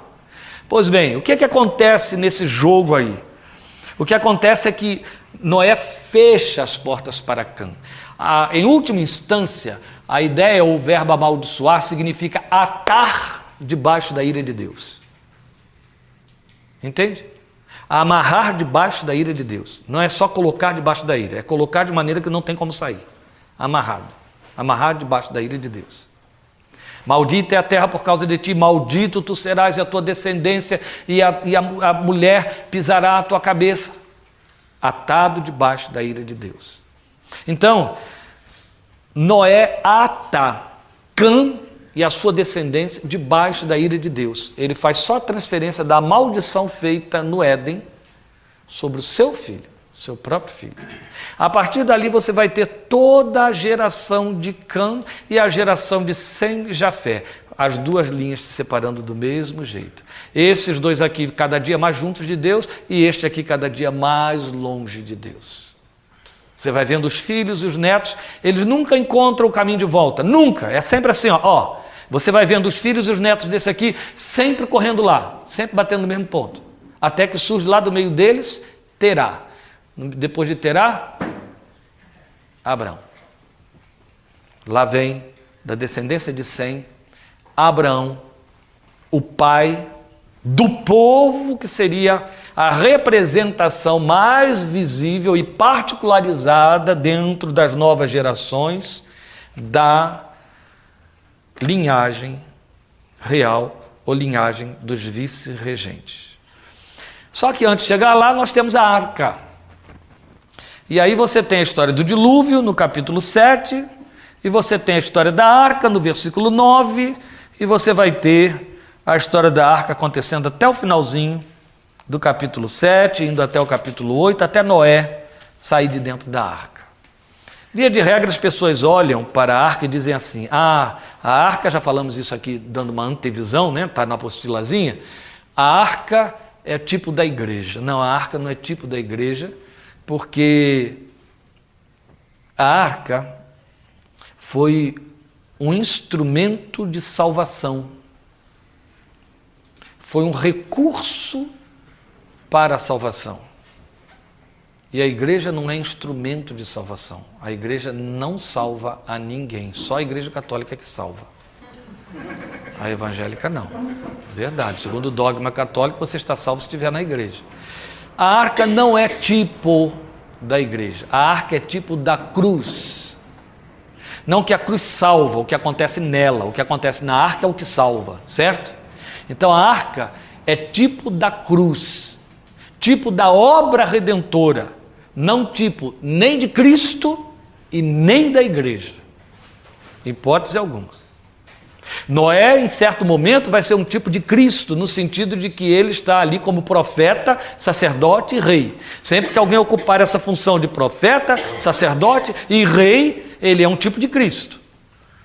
Speaker 1: Pois bem, o que acontece nesse jogo aí? O que acontece é que Noé fecha as portas para Cã. Em última instância, a ideia, o verbo amaldiçoar, significa atar debaixo da ira de Deus. Entende? Amarrar debaixo da ira de Deus. Não é só colocar debaixo da ira, é colocar de maneira que não tem como sair. Amarrado. Amarrar debaixo da ira de Deus. Maldita é a terra por causa de ti, maldito tu serás e a tua descendência, e a mulher pisará a tua cabeça. Atado debaixo da ira de Deus. Então, Noé ata Cã e a sua descendência debaixo da ira de Deus. Ele faz só a transferência da maldição feita no Éden sobre o seu filho, seu próprio filho. A partir dali você vai ter toda a geração de Cã e a geração de Sem e Jafé. As duas linhas se separando do mesmo jeito. Esses dois aqui cada dia mais juntos de Deus e este aqui cada dia mais longe de Deus. Você vai vendo os filhos e os netos, eles nunca encontram o caminho de volta, nunca. É sempre assim, ó. Você vai vendo os filhos e os netos desse aqui sempre correndo lá, sempre batendo no mesmo ponto. Até que surge lá do meio deles, Terá. Depois de Terá, Abraão. Lá vem da descendência de Sem, Abraão, o pai do povo que seria a representação mais visível e particularizada dentro das novas gerações da linhagem real ou linhagem dos vice-regentes. Só que antes de chegar lá, nós temos a arca. E aí você tem a história do dilúvio no capítulo 7, e você tem a história da arca no versículo 9, e você vai ter a história da arca acontecendo até o finalzinho do capítulo 7, indo até o capítulo 8, até Noé sair de dentro da arca. Via de regra, as pessoas olham para a arca e dizem assim, a arca, já falamos isso aqui dando uma antevisão, né? Está na apostilazinha, a arca é tipo da igreja. Não, a arca não é tipo da igreja, porque a arca foi um instrumento de salvação. Foi um recurso para a salvação. E a igreja não é instrumento de salvação. A igreja não salva a ninguém. Só a igreja católica é que salva. A evangélica não. Verdade. Segundo o dogma católico, você está salvo se estiver na igreja. A arca não é tipo da igreja. A arca é tipo da cruz. Não que a cruz salva, o que acontece nela. O que acontece na arca é o que salva, certo? Então a arca é tipo da cruz. Tipo da obra redentora. Não tipo nem de Cristo e nem da igreja. Hipótese alguma. Noé, em certo momento, vai ser um tipo de Cristo, no sentido de que ele está ali como profeta, sacerdote e rei. Sempre que alguém ocupar essa função de profeta, sacerdote e rei, ele é um tipo de Cristo.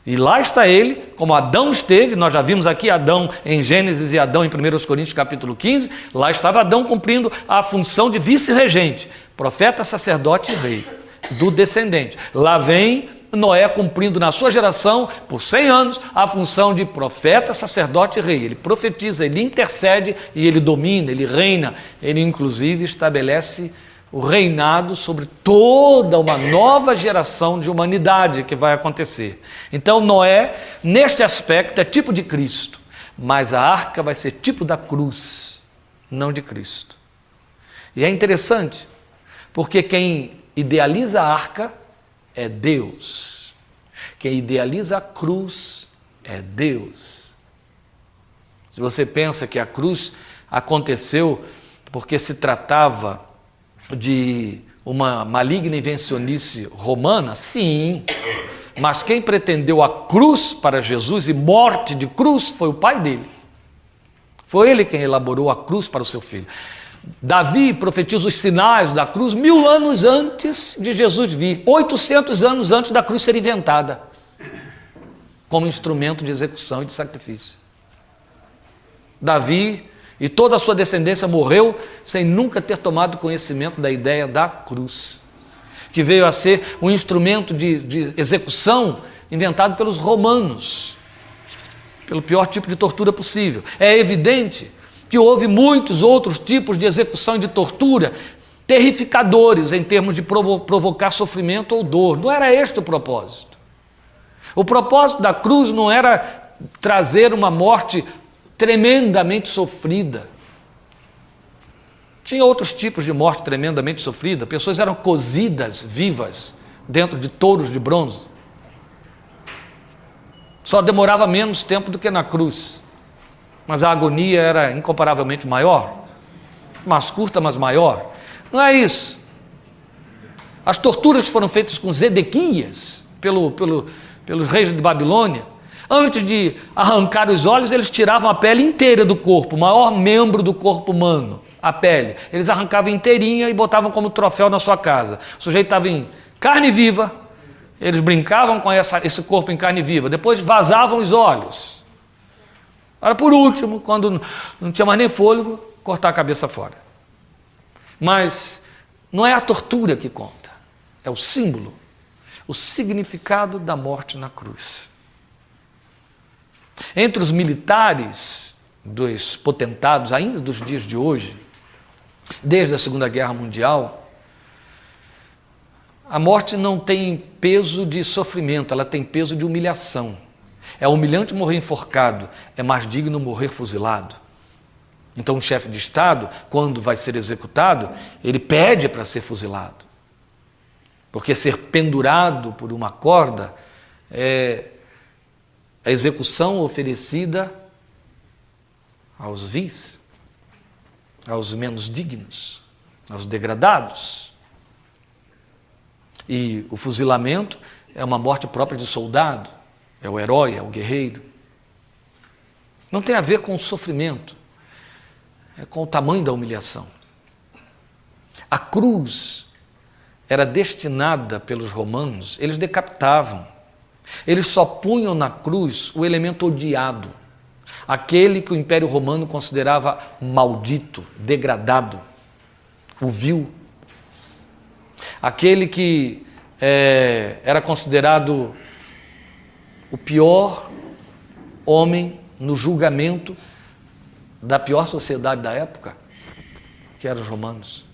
Speaker 1: E lá está ele, como Adão esteve, nós já vimos aqui Adão em Gênesis e Adão em 1 Coríntios capítulo 15, lá estava Adão cumprindo a função de vice-regente, profeta, sacerdote e rei, do descendente. Lá vem Noé cumprindo na sua geração, por 100 anos, a função de profeta, sacerdote e rei. Ele profetiza, ele intercede e ele domina, ele reina, ele inclusive estabelece o reinado sobre toda uma nova geração de humanidade que vai acontecer. Então Noé, neste aspecto, é tipo de Cristo, mas a arca vai ser tipo da cruz, não de Cristo. E é interessante, porque quem idealiza a arca é Deus. Quem idealiza a cruz é Deus. Se você pensa que a cruz aconteceu porque se tratava de uma maligna invencionice romana? Sim, mas quem pretendeu a cruz para Jesus e morte de cruz foi o pai dele. Foi ele quem elaborou a cruz para o seu filho. Davi profetiza os sinais da cruz 1000 anos antes de Jesus vir, 800 anos antes da cruz ser inventada, como instrumento de execução e de sacrifício. Davi e toda a sua descendência morreu sem nunca ter tomado conhecimento da ideia da cruz, que veio a ser um instrumento de execução inventado pelos romanos, pelo pior tipo de tortura possível. É evidente que houve muitos outros tipos de execução e de tortura terrificadores em termos de provocar sofrimento ou dor. Não era este o propósito. O propósito da cruz não era trazer uma morte tremendamente sofrida. Tinha outros tipos de morte tremendamente sofrida. Pessoas eram cozidas vivas dentro de touros de bronze. Só demorava menos tempo do que na cruz. Mas a agonia era incomparavelmente maior, mais curta, mas maior. Não é isso. As torturas que foram feitas com Zedequias, pelos reis de Babilônia, antes de arrancar os olhos, eles tiravam a pele inteira do corpo, o maior membro do corpo humano, a pele. Eles arrancavam inteirinha e botavam como troféu na sua casa. O sujeito estava em carne viva, eles brincavam com esse corpo em carne viva, depois vazavam os olhos. Para por último, quando não tinha mais nem fôlego, cortar a cabeça fora. Mas não é a tortura que conta, é o símbolo, o significado da morte na cruz. Entre os militares dos potentados, ainda dos dias de hoje, desde a Segunda Guerra Mundial, a morte não tem peso de sofrimento, ela tem peso de humilhação. É humilhante morrer enforcado, é mais digno morrer fuzilado. Então um chefe de Estado, quando vai ser executado, ele pede para ser fuzilado. Porque ser pendurado por uma corda é a execução oferecida aos vis, aos menos dignos, aos degradados. E o fuzilamento é uma morte própria de soldado, é o herói, é o guerreiro. Não tem a ver com o sofrimento, é com o tamanho da humilhação. A cruz era destinada pelos romanos, eles decapitavam. Eles só punham na cruz o elemento odiado, aquele que o Império Romano considerava maldito, degradado, o vil, aquele que era considerado o pior homem no julgamento da pior sociedade da época, que eram os romanos.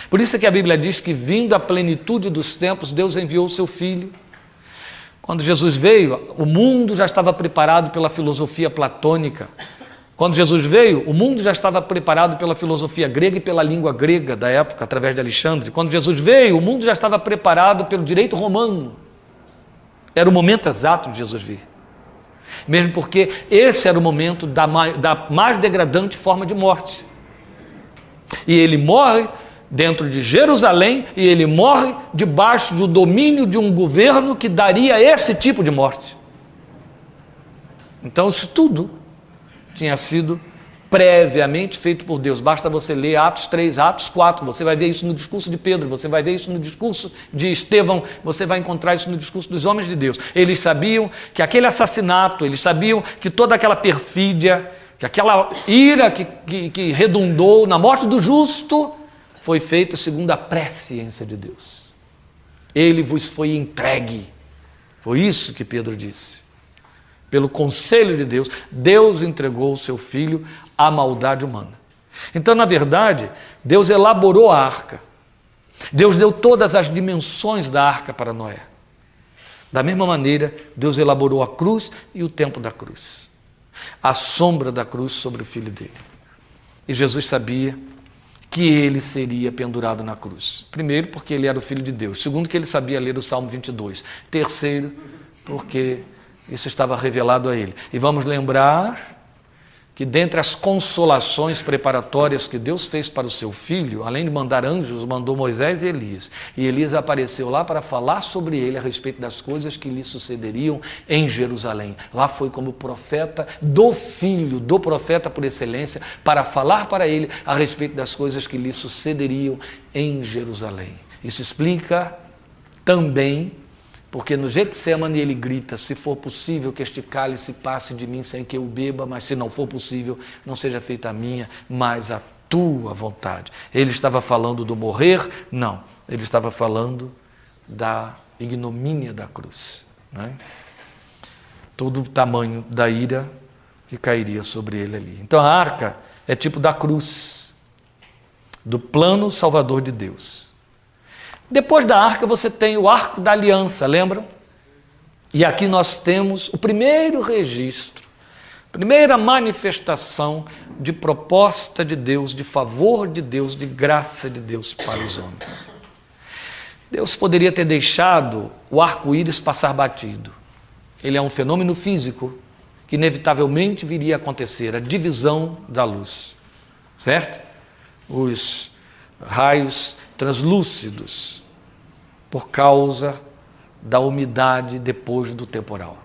Speaker 1: Por isso é que a Bíblia diz que, vindo a plenitude dos tempos, Deus enviou o seu Filho. Quando Jesus veio, o mundo já estava preparado pela filosofia platônica. Quando Jesus veio, o mundo já estava preparado pela filosofia grega e pela língua grega da época, através de Alexandre. Quando Jesus veio, o mundo já estava preparado pelo direito romano. Era o momento exato de Jesus vir. Mesmo porque esse era o momento da mais degradante forma de morte. E ele morre dentro de Jerusalém, e ele morre debaixo do domínio de um governo que daria esse tipo de morte. Então isso tudo tinha sido previamente feito por Deus. Basta você ler Atos 3, Atos 4, você vai ver isso no discurso de Pedro, você vai ver isso no discurso de Estevão, você vai encontrar isso no discurso dos homens de Deus. Eles sabiam que aquele assassinato, eles sabiam que toda aquela perfídia, que aquela ira que redundou na morte do justo, foi feita segundo a presciência de Deus. Ele vos foi entregue. Foi isso que Pedro disse. Pelo conselho de Deus, Deus entregou o seu Filho à maldade humana. Então, na verdade, Deus elaborou a arca. Deus deu todas as dimensões da arca para Noé. Da mesma maneira, Deus elaborou a cruz e o tempo da cruz. A sombra da cruz sobre o Filho dele. E Jesus sabia que ele seria pendurado na cruz. Primeiro, porque ele era o Filho de Deus. Segundo, que ele sabia ler o Salmo 22. Terceiro, porque isso estava revelado a ele. E vamos lembrar que dentre as consolações preparatórias que Deus fez para o seu filho, além de mandar anjos, mandou Moisés e Elias. E Elias apareceu lá para falar sobre ele a respeito das coisas que lhe sucederiam em Jerusalém. Lá foi como profeta do filho, do profeta por excelência, para falar para ele a respeito das coisas que lhe sucederiam em Jerusalém. Isso explica também porque no Getsemane ele grita: se for possível que este cálice passe de mim sem que eu beba, mas se não for possível, não seja feita a minha, mas a tua vontade. Ele estava falando do morrer? Não, ele estava falando da ignomínia da cruz, né? Todo o tamanho da ira que cairia sobre ele ali. Então a arca é tipo da cruz, do plano salvador de Deus. Depois da arca você tem o arco da aliança, lembram? E aqui nós temos o primeiro registro, primeira manifestação de proposta de Deus, de favor de Deus, de graça de Deus para os homens. Deus poderia ter deixado o arco-íris passar batido. Ele é um fenômeno físico que inevitavelmente viria a acontecer, a divisão da luz, certo? Os raios translúcidos, por causa da umidade depois do temporal.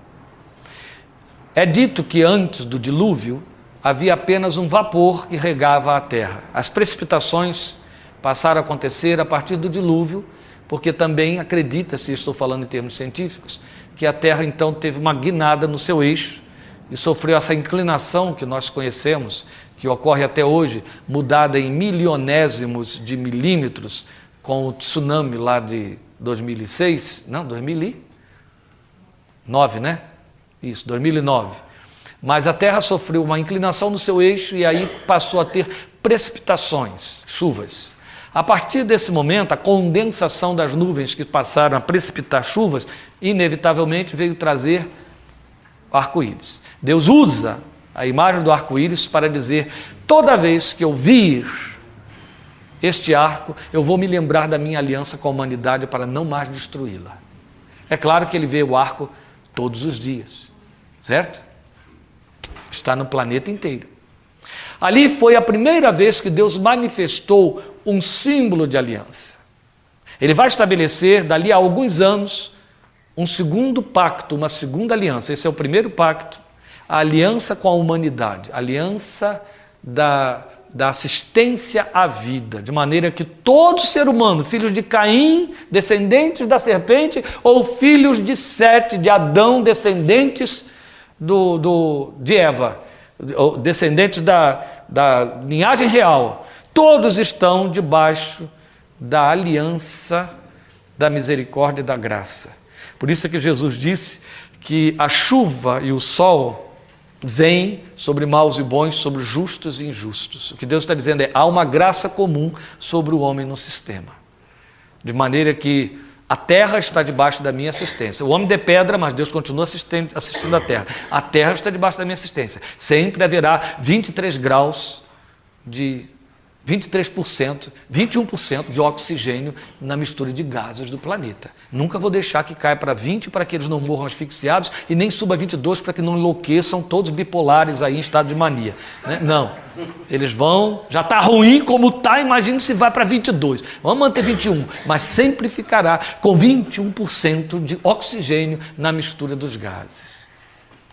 Speaker 1: É dito que antes do dilúvio havia apenas um vapor que regava a terra. As precipitações passaram a acontecer a partir do dilúvio, porque também acredita-se, estou falando em termos científicos, que a terra então teve uma guinada no seu eixo e sofreu essa inclinação que nós conhecemos, que ocorre até hoje, mudada em milionésimos de milímetros, com o tsunami lá de 2006, não, 2009, né? Isso, 2009. Mas a Terra sofreu uma inclinação no seu eixo e aí passou a ter precipitações, chuvas. A partir desse momento, a condensação das nuvens que passaram a precipitar chuvas, inevitavelmente veio trazer arco-íris. Deus usa a imagem do arco-íris para dizer: toda vez que eu vir este arco, eu vou me lembrar da minha aliança com a humanidade para não mais destruí-la. É claro que ele vê o arco todos os dias, certo? Está no planeta inteiro. Ali foi a primeira vez que Deus manifestou um símbolo de aliança. Ele vai estabelecer, dali a alguns anos, um segundo pacto, uma segunda aliança. Esse é o primeiro pacto, a aliança com a humanidade, a aliança da assistência à vida, de maneira que todo ser humano, filhos de Caim, descendentes da serpente, ou filhos de Sete, de Adão, descendentes de Eva, descendentes da linhagem real, todos estão debaixo da aliança da misericórdia e da graça. Por isso é que Jesus disse que a chuva e o sol vêm sobre maus e bons, sobre justos e injustos. O que Deus está dizendo é: há uma graça comum sobre o homem no sistema, de maneira que a terra está debaixo da minha assistência. O homem de pedra, mas Deus continua assistindo a terra. A terra está debaixo da minha assistência. Sempre haverá 23 graus de 23%, 21% de oxigênio na mistura de gases do planeta. Nunca vou deixar que caia para 20 para que eles não morram asfixiados e nem suba a 22 para que não enlouqueçam todos bipolares aí em estado de mania, né? Não, eles vão, já está ruim como está, imagine se vai para 22, vamos manter 21, mas sempre ficará com 21% de oxigênio na mistura dos gases.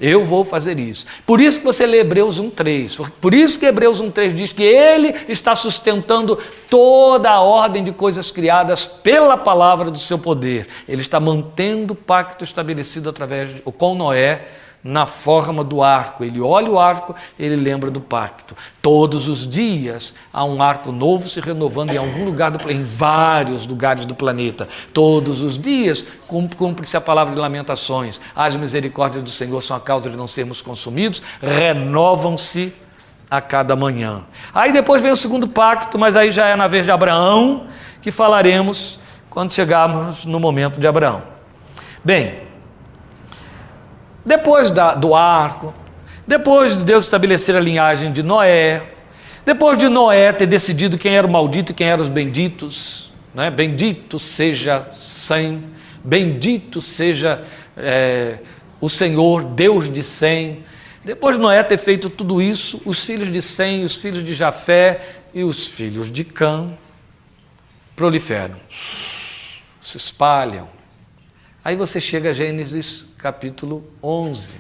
Speaker 1: Eu vou fazer isso. Por isso que você lê Hebreus 1:3. Por isso que Hebreus 1:3 diz que Ele está sustentando toda a ordem de coisas criadas pela palavra do seu poder. Ele está mantendo o pacto estabelecido com Noé na forma do arco. Ele olha o arco, ele lembra do pacto. Todos os dias há um arco novo se renovando em algum lugar em vários lugares do planeta. Todos os dias cumpre-se a palavra de Lamentações: as misericórdias do Senhor são a causa de não sermos consumidos, renovam-se a cada manhã. Aí depois vem o segundo pacto, mas aí já é na vez de Abraão, que falaremos quando chegarmos no momento de Abraão. Bem, depois do arco, depois de Deus estabelecer a linhagem de Noé, depois de Noé ter decidido quem era o maldito e quem eram os benditos, né? Bendito seja Sem, bendito seja o Senhor, Deus de Sem. Depois de Noé ter feito tudo isso, os filhos de Sem, os filhos de Jafé e os filhos de Cã proliferam, se espalham. Aí você chega a Gênesis capítulo 11.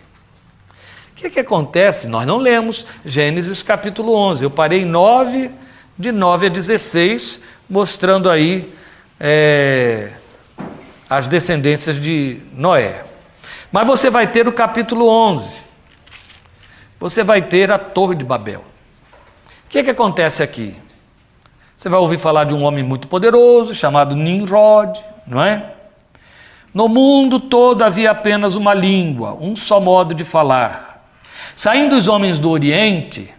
Speaker 1: O que acontece? Nós não lemos Gênesis capítulo 11. Eu parei em 9, de 9 a 16, mostrando aí as descendências de Noé. Mas você vai ter o capítulo 11. Você vai ter a Torre de Babel. O que acontece aqui? Você vai ouvir falar de um homem muito poderoso, chamado Nimrod, não é? No mundo todo havia apenas uma língua, um só modo de falar. Saindo os homens do Oriente,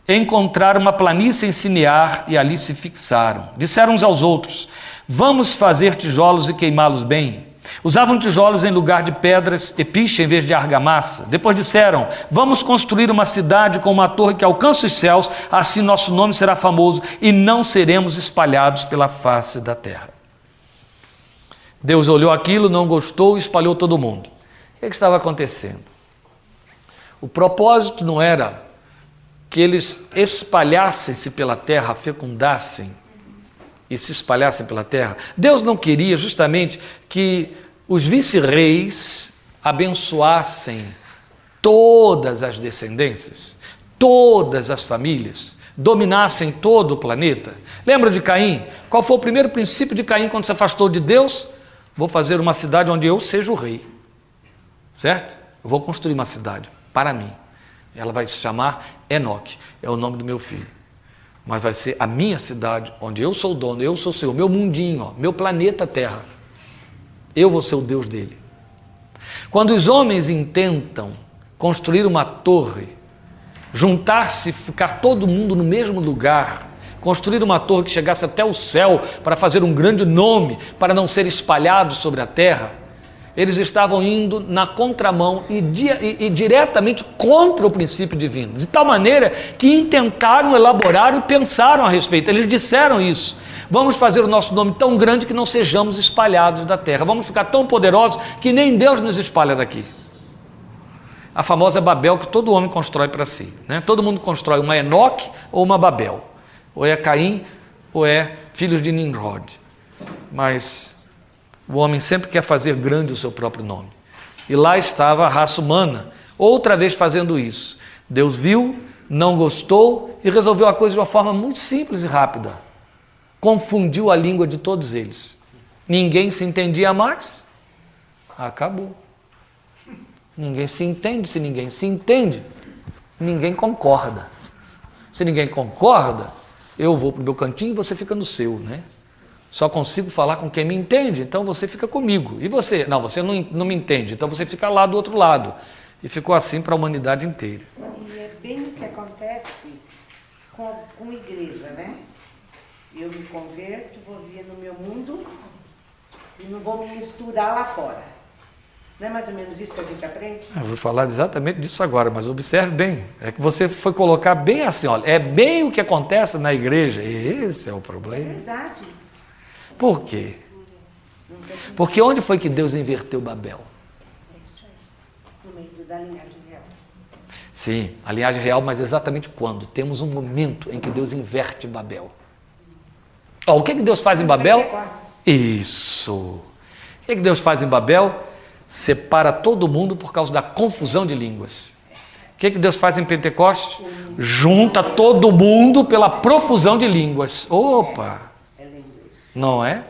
Speaker 1: encontraram uma planície em Sinear e ali se fixaram. Disseram uns aos outros: vamos fazer tijolos e queimá-los bem. Usavam tijolos em lugar de pedras e piche em vez de argamassa. Depois disseram: vamos construir uma cidade com uma torre que alcance os céus, assim nosso nome será famoso e não seremos espalhados pela face da terra. Deus olhou aquilo, não gostou e espalhou todo mundo. O que estava acontecendo? O propósito não era que eles espalhassem-se pela terra, fecundassem e se espalhassem pela terra. Deus não queria justamente que os vice-reis abençoassem todas as descendências, todas as famílias, dominassem todo o planeta. Lembra de Caim? Qual foi o primeiro princípio de Caim quando se afastou de Deus? Vou fazer uma cidade onde eu seja o rei. Certo? Eu vou construir uma cidade para mim. Ela vai se chamar Enoque, é o nome do meu filho. Mas vai ser a minha cidade, onde eu sou o dono, eu sou o Senhor, meu mundinho, ó, meu planeta Terra. Eu vou ser o Deus dele. Quando os homens intentam construir uma torre, juntar-se, ficar todo mundo no mesmo lugar, construir uma torre que chegasse até o céu para fazer um grande nome, para não ser espalhado sobre a terra, eles estavam indo na contramão e diretamente contra o princípio divino, de tal maneira que intentaram elaborar e pensaram a respeito. Eles disseram isso: vamos fazer o nosso nome tão grande que não sejamos espalhados da terra, vamos ficar tão poderosos que nem Deus nos espalha daqui. A famosa Babel que todo homem constrói para si, né? Todo mundo constrói uma Enoque ou uma Babel, ou é Caim ou é filhos de Nimrod, mas o homem sempre quer fazer grande o seu próprio nome. E lá estava a raça humana, outra vez fazendo isso. Deus viu, não gostou e resolveu a coisa de uma forma muito simples e rápida. Confundiu a língua de todos eles. Ninguém se entendia mais. Acabou. Ninguém se entende. Se ninguém se entende, ninguém concorda. Se ninguém concorda, eu vou para o meu cantinho e você fica no seu, né? Só consigo falar com quem me entende, então você fica comigo. E você? Não, você não me entende, então você fica lá do outro lado. E ficou assim para a humanidade inteira.
Speaker 3: E é bem o que acontece com igreja, né? Eu me converto, vou viver no meu mundo e não vou me misturar lá fora. Não é mais ou menos isso que a gente aprende?
Speaker 1: Eu vou falar exatamente disso agora, mas observe bem. É que você foi colocar bem assim, olha, é bem o que acontece na igreja. Esse é o problema.
Speaker 3: É verdade.
Speaker 1: Por quê? Porque onde foi que Deus inverteu Babel?
Speaker 3: No meio da linhagem real.
Speaker 1: Sim, a linhagem real, mas exatamente quando? Temos um momento em que Deus inverte Babel. O que Deus faz em Babel? Isso. O que Deus faz em Babel? Separa todo mundo por causa da confusão de línguas. O que Deus faz em Pentecostes? Junta todo mundo pela profusão de línguas. Opa! Não é?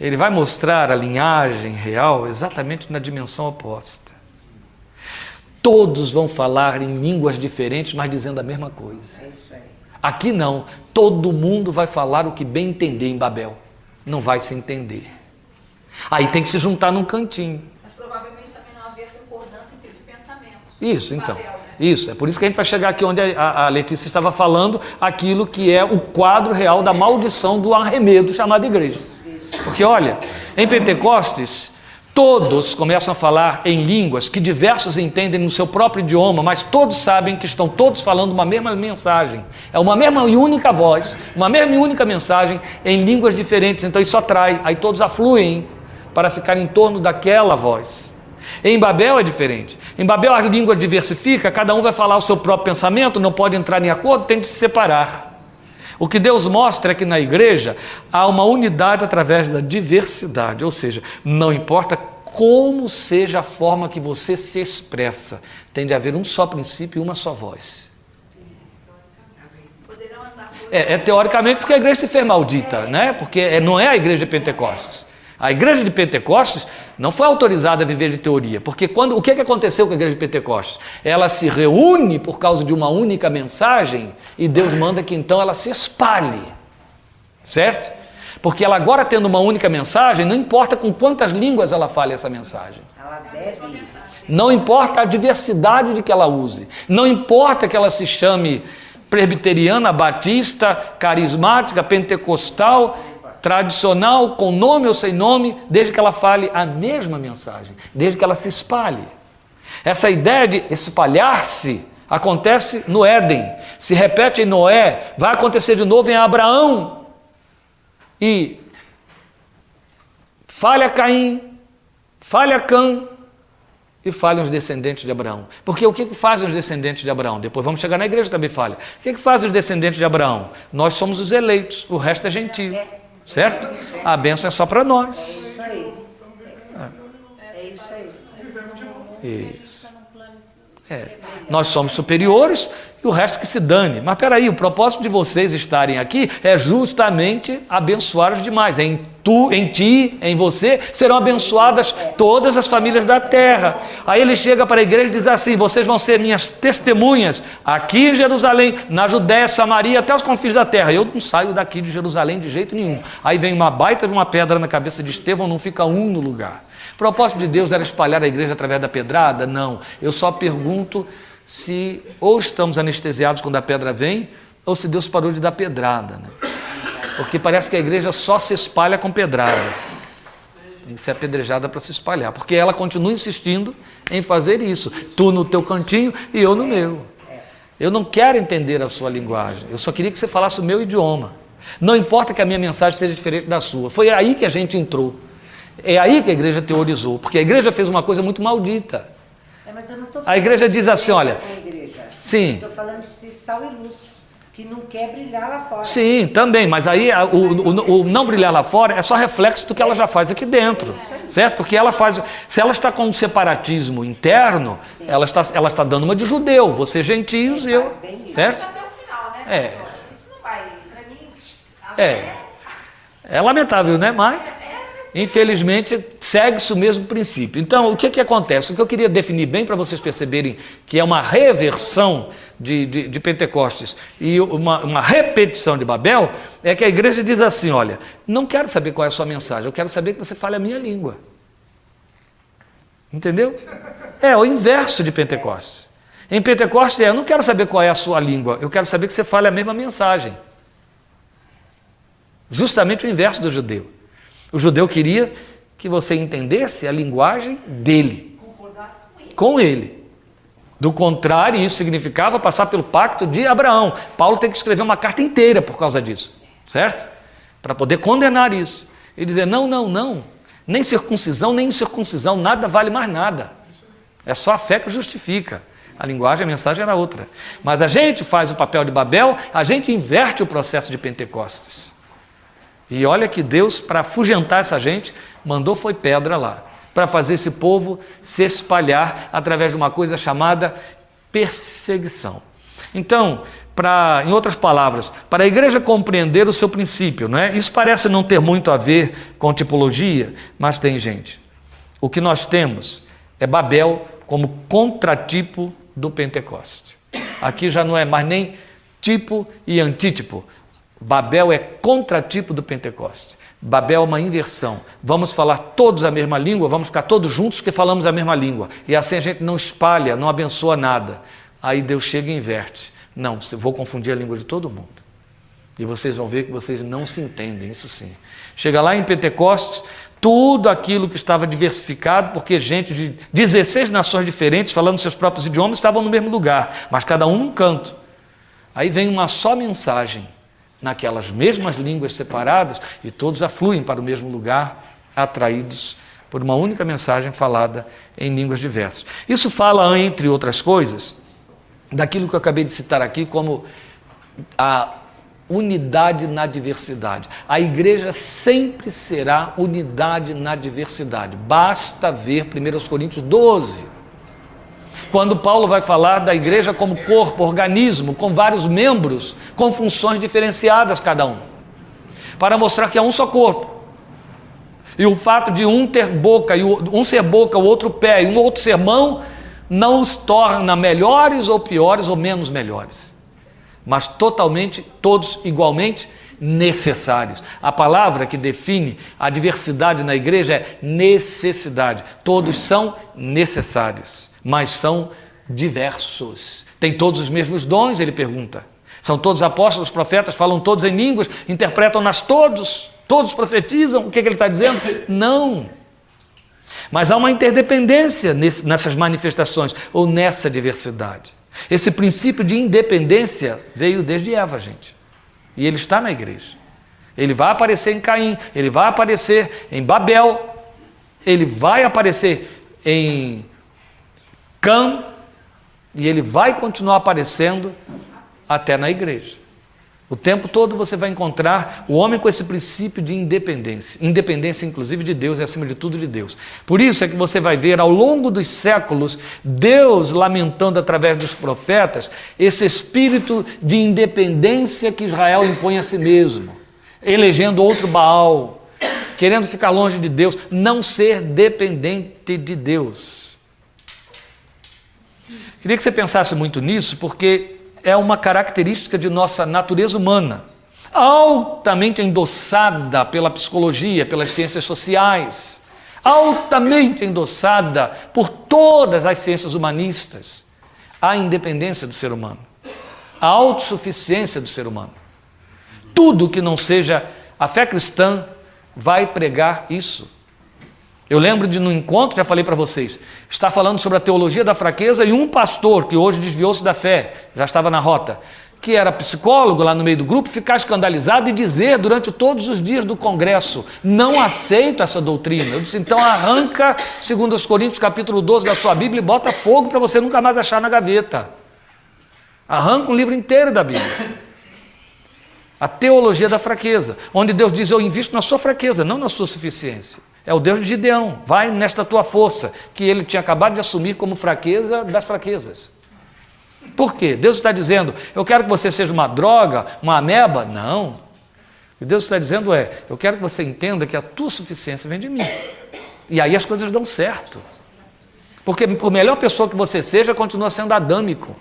Speaker 1: Ele vai mostrar a linhagem real exatamente na dimensão oposta. Todos vão falar em línguas diferentes, mas dizendo a mesma coisa.
Speaker 3: É isso aí.
Speaker 1: Aqui não, todo mundo vai falar o que bem entender em Babel. Não vai se entender. Aí tem que se juntar num cantinho.
Speaker 4: Mas provavelmente também não havia concordância de pensamentos.
Speaker 1: Isso, então.
Speaker 4: Babel, né?
Speaker 1: Isso, é por isso que a gente vai chegar aqui onde a Letícia estava falando, aquilo que é o quadro real da maldição do arremedo chamado igreja. Porque olha, em Pentecostes, todos começam a falar em línguas que diversos entendem no seu próprio idioma, mas todos sabem que estão todos falando uma mesma mensagem. É uma mesma e única voz, uma mesma e única mensagem em línguas diferentes. Então isso atrai, aí todos afluem para ficar em torno daquela voz. Em Babel é diferente. Em Babel a língua diversifica, cada um vai falar o seu próprio pensamento, não pode entrar em acordo, tem de se separar. O que Deus mostra é que na igreja há uma unidade através da diversidade, ou seja, não importa como seja a forma que você se expressa, tem de haver um só princípio e uma só voz. Teoricamente, porque a igreja se fez maldita, né? Porque não é a igreja de Pentecostes. A igreja de Pentecostes não foi autorizada a viver de teoria, porque o que aconteceu com a igreja de Pentecostes? Ela se reúne por causa de uma única mensagem e Deus manda que então ela se espalhe, certo? Porque ela agora tendo uma única mensagem, não importa com quantas línguas ela fale essa mensagem.
Speaker 3: Ela deve.
Speaker 1: Não importa a diversidade de que ela use, não importa que ela se chame presbiteriana, batista, carismática, pentecostal, tradicional, com nome ou sem nome, desde que ela fale a mesma mensagem, desde que ela se espalhe. Essa ideia de espalhar-se acontece no Éden, se repete em Noé, vai acontecer de novo em Abraão, e falha Caim, falha Cã, e falham os descendentes de Abraão. Porque o que fazem os descendentes de Abraão? Depois vamos chegar na igreja também falha. O que fazem os descendentes de Abraão? Nós somos os eleitos, o resto é gentio. Certo? A bênção é só para nós.
Speaker 3: É isso aí. É isso aí.
Speaker 1: Isso. Nós somos superiores e o resto que se dane. Mas peraí, o propósito de vocês estarem aqui é justamente abençoar os demais. Em ti, em você, serão abençoadas todas as famílias da terra. Aí ele chega para a igreja e diz assim: vocês vão ser minhas testemunhas aqui em Jerusalém, na Judéia, Samaria, até os confins da terra. Eu não saio daqui de Jerusalém de jeito nenhum. Aí vem uma baita de uma pedra na cabeça de Estevão, não fica um no lugar. O propósito de Deus era espalhar a igreja através da pedrada? Não. Eu só pergunto se ou estamos anestesiados quando a pedra vem, ou se Deus parou de dar pedrada, né? Porque parece que a igreja só se espalha com pedrada. Tem que ser apedrejada para se espalhar, porque ela continua insistindo em fazer isso. Tu no teu cantinho e eu no meu. Eu não quero entender a sua linguagem, eu só queria que você falasse o meu idioma. Não importa que a minha mensagem seja diferente da sua. Foi aí que a gente entrou. É aí que a igreja teorizou, porque a igreja fez uma coisa muito maldita.
Speaker 3: Mas eu não tô
Speaker 1: A igreja diz assim, olha, sim.
Speaker 3: Estou falando de ser sal e luz, que não quer brilhar lá fora.
Speaker 1: Sim, também, mas aí o não brilhar lá fora é só reflexo do que ela já faz aqui dentro, certo? Porque ela faz, se ela está com um separatismo interno, ela está dando uma de judeu, você gentios e eu, certo?
Speaker 2: Até o final, né? Isso não vai, para mim...
Speaker 1: É lamentável, né? Mas... infelizmente, segue-se o mesmo princípio. Então, o que acontece? O que eu queria definir bem para vocês perceberem que é uma reversão de Pentecostes e uma repetição de Babel, é que a igreja diz assim, olha, não quero saber qual é a sua mensagem, eu quero saber que você fale a minha língua. Entendeu? É o inverso de Pentecostes. Em Pentecostes eu não quero saber qual é a sua língua, eu quero saber que você fale a mesma mensagem. Justamente o inverso do judeu. O judeu queria que você entendesse a linguagem dele, com ele. Do contrário, isso significava passar pelo pacto de Abraão. Paulo tem que escrever uma carta inteira por causa disso, certo? Para poder condenar isso. E dizer, não, nem circuncisão, nem incircuncisão, nada vale mais nada. É só a fé que justifica. A linguagem, a mensagem era outra. Mas a gente faz o papel de Babel, a gente inverte o processo de Pentecostes. E olha que Deus, para afugentar essa gente, mandou foi pedra lá, para fazer esse povo se espalhar através de uma coisa chamada perseguição. Então, em outras palavras, para a igreja compreender o seu princípio, não é? Isso parece não ter muito a ver com tipologia, mas tem, gente. O que nós temos é Babel como contratipo do Pentecoste. Aqui já não é mais nem tipo e antítipo. Babel é contratipo do Pentecoste. Babel é uma inversão. Vamos falar todos a mesma língua, vamos ficar todos juntos porque falamos a mesma língua. E assim a gente não espalha, não abençoa nada. Aí Deus chega e inverte. Não, vou confundir a língua de todo mundo. E vocês vão ver que vocês não se entendem, isso sim. Chega lá em Pentecostes, tudo aquilo que estava diversificado, porque gente de 16 nações diferentes, falando seus próprios idiomas, estavam no mesmo lugar, mas cada um num canto. Aí vem uma só mensagem, naquelas mesmas línguas separadas, e todos afluem para o mesmo lugar, atraídos por uma única mensagem falada em línguas diversas. Isso fala, entre outras coisas, daquilo que eu acabei de citar aqui como a unidade na diversidade. A igreja sempre será unidade na diversidade. Basta ver 1 Coríntios 12. Quando Paulo vai falar da igreja como corpo, organismo, com vários membros, com funções diferenciadas cada um, para mostrar que é um só corpo. E o fato de um ter boca, e um ser boca, o outro pé, e um outro ser mão, não os torna melhores ou piores ou menos melhores, mas totalmente, todos igualmente necessários. A palavra que define a diversidade na igreja é necessidade. Todos são necessários, mas são diversos. Tem todos os mesmos dons, ele pergunta. São todos apóstolos, profetas, falam todos em línguas, interpretam-nas todos. Todos profetizam, o que ele está dizendo? Não. Mas há uma interdependência nessas manifestações, ou nessa diversidade. Esse princípio de independência veio desde Eva, gente. E ele está na igreja. Ele vai aparecer em Caim, ele vai aparecer em Babel, ele vai aparecer em Cã, e ele vai continuar aparecendo até na igreja. O tempo todo você vai encontrar o homem com esse princípio de independência. Independência, inclusive, de Deus e, acima de tudo, de Deus. Por isso é que você vai ver, ao longo dos séculos, Deus lamentando através dos profetas esse espírito de independência que Israel impõe a si mesmo, elegendo outro Baal, querendo ficar longe de Deus, não ser dependente de Deus. Queria que você pensasse muito nisso, porque é uma característica de nossa natureza humana, altamente endossada pela psicologia, pelas ciências sociais, altamente endossada por todas as ciências humanistas, a independência do ser humano, a autossuficiência do ser humano. Tudo que não seja a fé cristã vai pregar isso. Eu lembro de, no encontro, já falei para vocês, está falando sobre a teologia da fraqueza, e um pastor que hoje desviou-se da fé, já estava na rota, que era psicólogo lá no meio do grupo, ficar escandalizado e dizer durante todos os dias do congresso: não aceito essa doutrina. Eu disse: então arranca 2 Coríntios capítulo 12 da sua Bíblia e bota fogo para você nunca mais achar na gaveta. Arranca um livro inteiro da Bíblia. A teologia da fraqueza, onde Deus diz: eu invisto na sua fraqueza, não na sua suficiência. É o Deus de Gideão, vai nesta tua força, que ele tinha acabado de assumir como fraqueza das fraquezas. Por quê? Deus está dizendo: eu quero que você seja uma droga, uma ameba? Não. O que Deus está dizendo é: eu quero que você entenda que a tua suficiência vem de mim. E aí as coisas dão certo. Porque por melhor pessoa que você seja, continua sendo adâmico.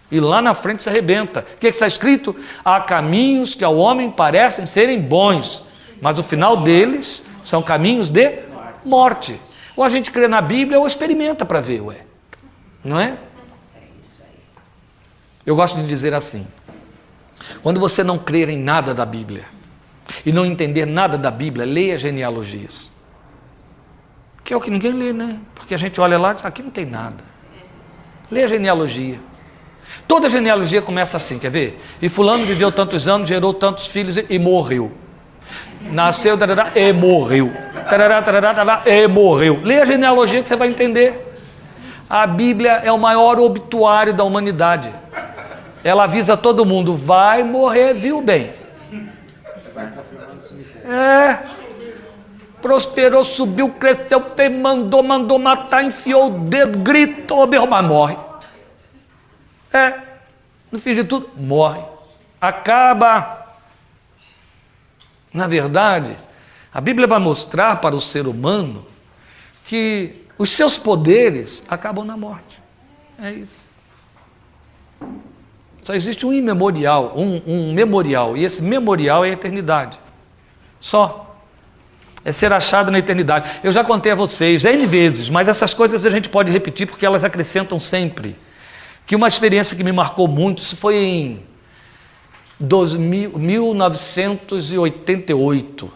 Speaker 1: E lá na frente se arrebenta. O que está escrito? Há caminhos que ao homem parecem serem bons, mas o final deles são caminhos de morte. Ou a gente crê na Bíblia ou experimenta para ver, não é? Eu gosto de dizer assim: quando você não crer em nada da Bíblia e não entender nada da Bíblia, leia genealogias. Que é o que ninguém lê, né? Porque a gente olha lá e diz: aqui não tem nada. Leia genealogia. Toda genealogia começa assim, quer ver? E fulano viveu tantos anos, gerou tantos filhos e morreu. Nasceu, tarará, e morreu. Tarará, tarará, tarará, e morreu. Leia a genealogia que você vai entender. A Bíblia é o maior obituário da humanidade. Ela avisa todo mundo: vai morrer, viu bem? Prosperou, subiu, cresceu, fez, mandou matar, enfiou o dedo, gritou, mas morre. No fim de tudo, morre. Acaba. Na verdade, a Bíblia vai mostrar para o ser humano que os seus poderes acabam na morte. É isso. Só existe um imemorial, um memorial, e esse memorial é a eternidade. Só. É ser achado na eternidade. Eu já contei a vocês N vezes, mas essas coisas a gente pode repetir porque elas acrescentam sempre. Que uma experiência que me marcou muito, isso foi em 1988,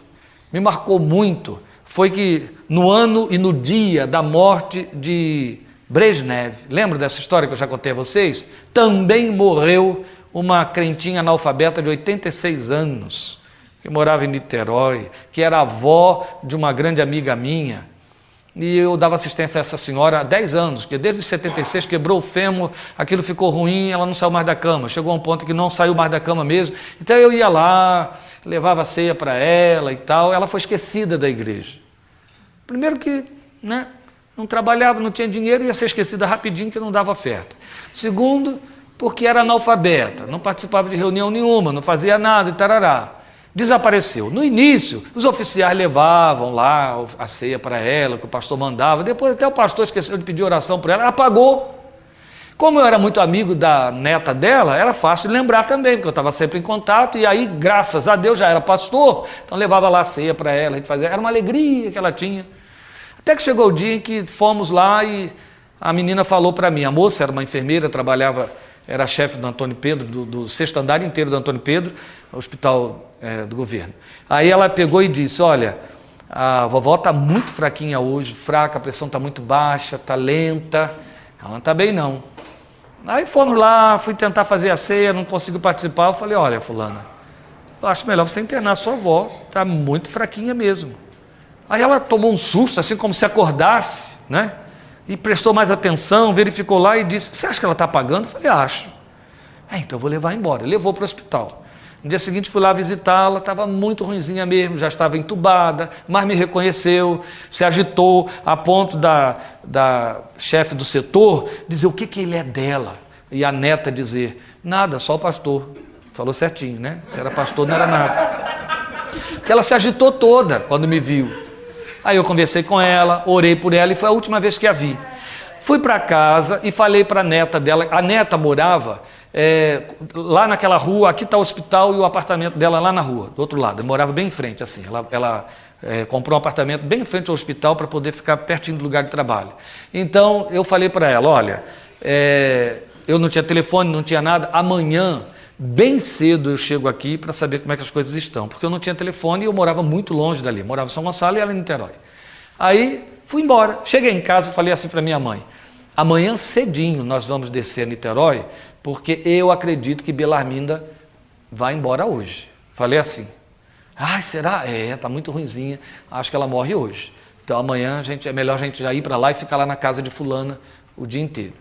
Speaker 1: me marcou muito, foi que no ano e no dia da morte de Brezhnev, lembra dessa história que eu já contei a vocês? Também morreu uma crentinha analfabeta de 86 anos, que morava em Niterói, que era avó de uma grande amiga minha, E eu dava assistência a essa senhora há 10 anos, porque desde 76 quebrou o fêmur, aquilo ficou ruim, ela não saiu mais da cama. Chegou a um ponto que não saiu mais da cama mesmo. Então eu ia lá, levava a ceia para ela e tal. Ela foi esquecida da igreja. Primeiro que, né, não trabalhava, não tinha dinheiro, ia ser esquecida rapidinho que não dava oferta. Segundo, porque era analfabeta, não participava de reunião nenhuma, não fazia nada e tarará. Desapareceu. No início, os oficiais levavam lá a ceia para ela, que o pastor mandava. Depois até o pastor esqueceu de pedir oração para ela, apagou. Como eu era muito amigo da neta dela, era fácil de lembrar também, porque eu estava sempre em contato. E aí, graças a Deus, já era pastor, então levava lá a ceia para ela, a gente fazia. Era uma alegria que ela tinha. Até que chegou o dia em que fomos lá e a menina falou para mim, a moça era uma enfermeira, trabalhava, era chefe do Antônio Pedro, do 6º andar inteiro do Antônio Pedro, hospital do governo. Aí ela pegou e disse, olha, a vovó está muito fraquinha hoje, fraca, a pressão está muito baixa, está lenta, ela não está bem não. Aí fomos lá, fui tentar fazer a ceia, não consegui participar, eu falei, olha fulana, eu acho melhor você internar a sua avó, está muito fraquinha mesmo. Aí ela tomou um susto, assim como se acordasse, né? E prestou mais atenção, verificou lá e disse, você acha que ela está apagando? Eu falei, acho. Então eu vou levar embora. Levou para o hospital. No dia seguinte fui lá visitá-la, estava muito ruinzinha mesmo, já estava entubada, mas me reconheceu, se agitou a ponto da chefe do setor dizer o que ele é dela. E a neta dizer, nada, só o pastor. Falou certinho, né? Se era pastor não era nada. Porque ela se agitou toda quando me viu. Aí eu conversei com ela, orei por ela e foi a última vez que a vi. Fui para casa e falei para a neta dela, a neta morava lá naquela rua, aqui está o hospital e o apartamento dela lá na rua, do outro lado, eu morava bem em frente assim, ela comprou um apartamento bem em frente ao hospital para poder ficar pertinho do lugar de trabalho. Então eu falei para ela, olha, eu não tinha telefone, não tinha nada, amanhã bem cedo eu chego aqui para saber como é que as coisas estão, porque eu não tinha telefone e eu morava muito longe dali, morava em São Gonçalo e ela em Niterói. Aí fui embora, cheguei em casa e falei assim para minha mãe, amanhã cedinho nós vamos descer a Niterói, porque eu acredito que Belarminda vai embora hoje. Falei assim, será? Está muito ruinzinha, acho que ela morre hoje. Então amanhã é melhor a gente já ir para lá e ficar lá na casa de fulana o dia inteiro.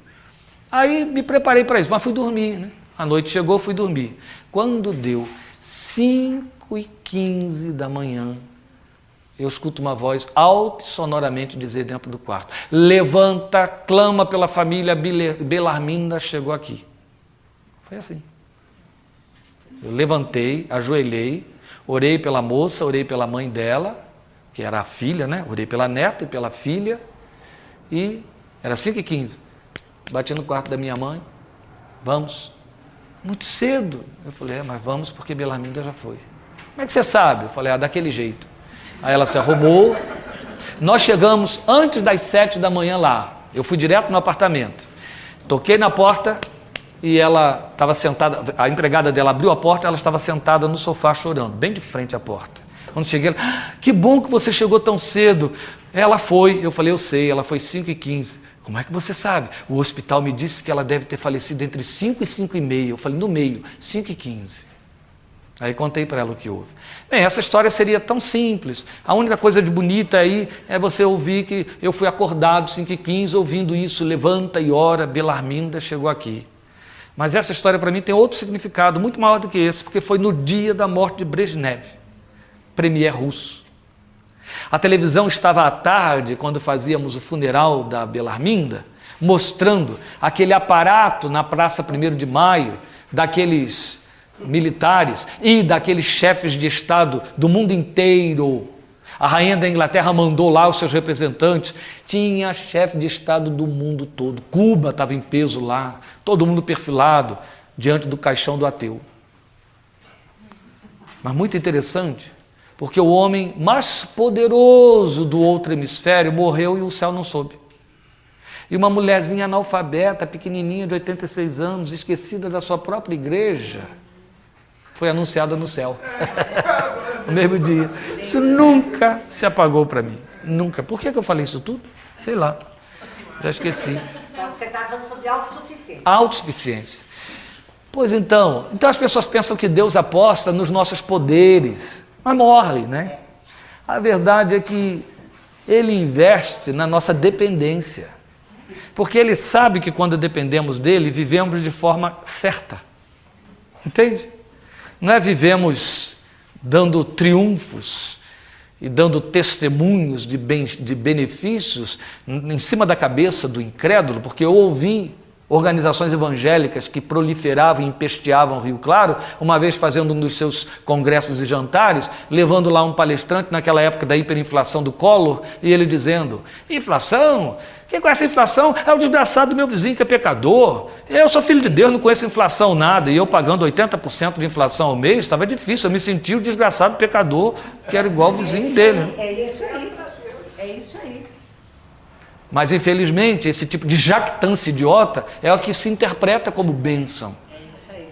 Speaker 1: Aí me preparei para isso, mas fui dormir, né? A noite chegou, fui dormir. Quando deu 5h15 da manhã, eu escuto uma voz alto e sonoramente dizer dentro do quarto, levanta, clama pela família, Belarminda chegou aqui. Foi assim. Eu levantei, ajoelhei, orei pela moça, orei pela mãe dela, que era a filha, né? Orei pela neta e pela filha, e era 5h15. Bati no quarto da minha mãe, vamos. Muito cedo. Eu falei, mas vamos porque Belarminda já foi. Como é que você sabe? Eu falei, daquele jeito. Aí ela se arrumou. Nós chegamos antes das 7 da manhã lá. Eu fui direto no apartamento. Toquei na porta e ela estava sentada, a empregada dela abriu a porta, ela estava sentada no sofá chorando, bem de frente à porta. Quando cheguei, que bom que você chegou tão cedo. Ela foi, eu falei, eu sei, ela foi 5h15. Como é que você sabe? O hospital me disse que ela deve ter falecido entre 5 e 5h30. Eu falei, no meio, 5h15. Aí contei para ela o que houve. Bem, essa história seria tão simples. A única coisa de bonita aí é você ouvir que eu fui acordado 5h15, ouvindo isso, levanta e ora, Belarminda chegou aqui. Mas essa história para mim tem outro significado, muito maior do que esse, porque foi no dia da morte de Brezhnev, premier russo. A televisão estava à tarde, quando fazíamos o funeral da Belarminda, mostrando aquele aparato na Praça 1º de Maio, daqueles militares e daqueles chefes de Estado do mundo inteiro. A rainha da Inglaterra mandou lá os seus representantes, tinha chefe de Estado do mundo todo. Cuba estava em peso lá, todo mundo perfilado diante do caixão do ateu. Mas muito interessante, porque o homem mais poderoso do outro hemisfério morreu e o céu não soube. E uma mulherzinha analfabeta, pequenininha, de 86 anos, esquecida da sua própria igreja, foi anunciada no céu, no mesmo dia. Isso nunca se apagou para mim, nunca. Por que eu falei isso tudo? Sei lá, já esqueci.
Speaker 3: Então, você está falando sobre autossuficiência.
Speaker 1: Autossuficiência. Pois então as pessoas pensam que Deus aposta nos nossos poderes, mas morre, né? A verdade é que ele investe na nossa dependência. Porque ele sabe que quando dependemos dele, vivemos de forma certa. Entende? Não é vivemos dando triunfos e dando testemunhos de benefícios em cima da cabeça do incrédulo, porque eu ouvi organizações evangélicas que proliferavam e empesteavam Rio Claro, uma vez fazendo um dos seus congressos e jantares, levando lá um palestrante naquela época da hiperinflação do Collor, e ele dizendo: inflação? Quem conhece a inflação é o desgraçado do meu vizinho que é pecador. Eu sou filho de Deus, não conheço inflação nada. E eu pagando 80% de inflação ao mês, estava difícil. Eu me senti o desgraçado pecador, que era igual ao vizinho dele.
Speaker 3: É isso aí. É isso aí.
Speaker 1: Mas, infelizmente, esse tipo de jactância idiota é o que se interpreta como bênção.
Speaker 3: É isso aí.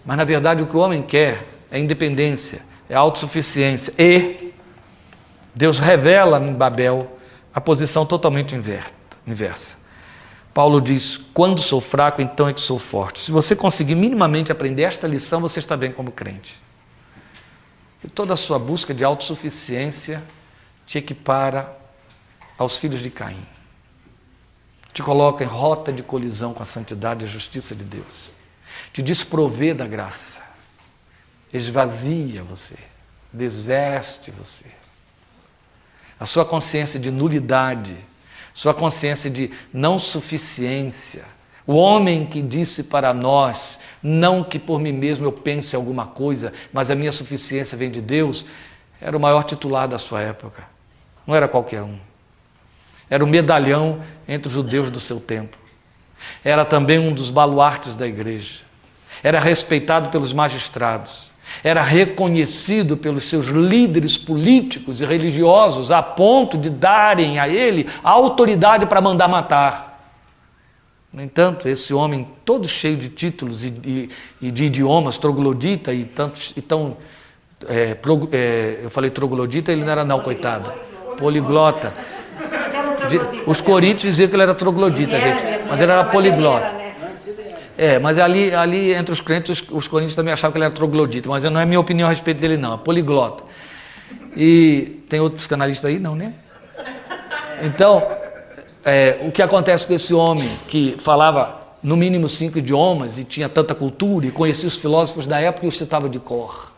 Speaker 1: Mas, na verdade, o que o homem quer é independência, é autossuficiência. E Deus revela em Babel a posição totalmente inversa. Paulo diz: quando sou fraco, então é que sou forte. Se você conseguir minimamente aprender esta lição, você está bem como crente. E toda a sua busca de autossuficiência te equipara aos filhos de Caim. Te coloca em rota de colisão com a santidade e a justiça de Deus. Te desprovê da graça. Esvazia você. Desveste você. A sua consciência de nulidade, sua consciência de não suficiência. O homem que disse para nós, não que por mim mesmo eu pense alguma coisa, mas a minha suficiência vem de Deus, era o maior titular da sua época. Não era qualquer um. Era o medalhão entre os judeus do seu tempo. Era também um dos baluartes da igreja. Era respeitado pelos magistrados. Era reconhecido pelos seus líderes políticos e religiosos a ponto de darem a ele a autoridade para mandar matar. No entanto, esse homem todo cheio de títulos e de idiomas, troglodita eu falei troglodita, ele não era não, coitado, poliglota. Os coríntios diziam que ele era troglodita, gente, mas ele era poliglota. Mas ali entre os crentes, os coríntios também achavam que ele era troglodita, mas não é minha opinião a respeito dele não, é poliglota. E tem outro psicanalista aí? Não, né? Então, o que acontece com esse homem que falava no mínimo 5 idiomas e tinha tanta cultura e conhecia os filósofos da época e os citava de cor?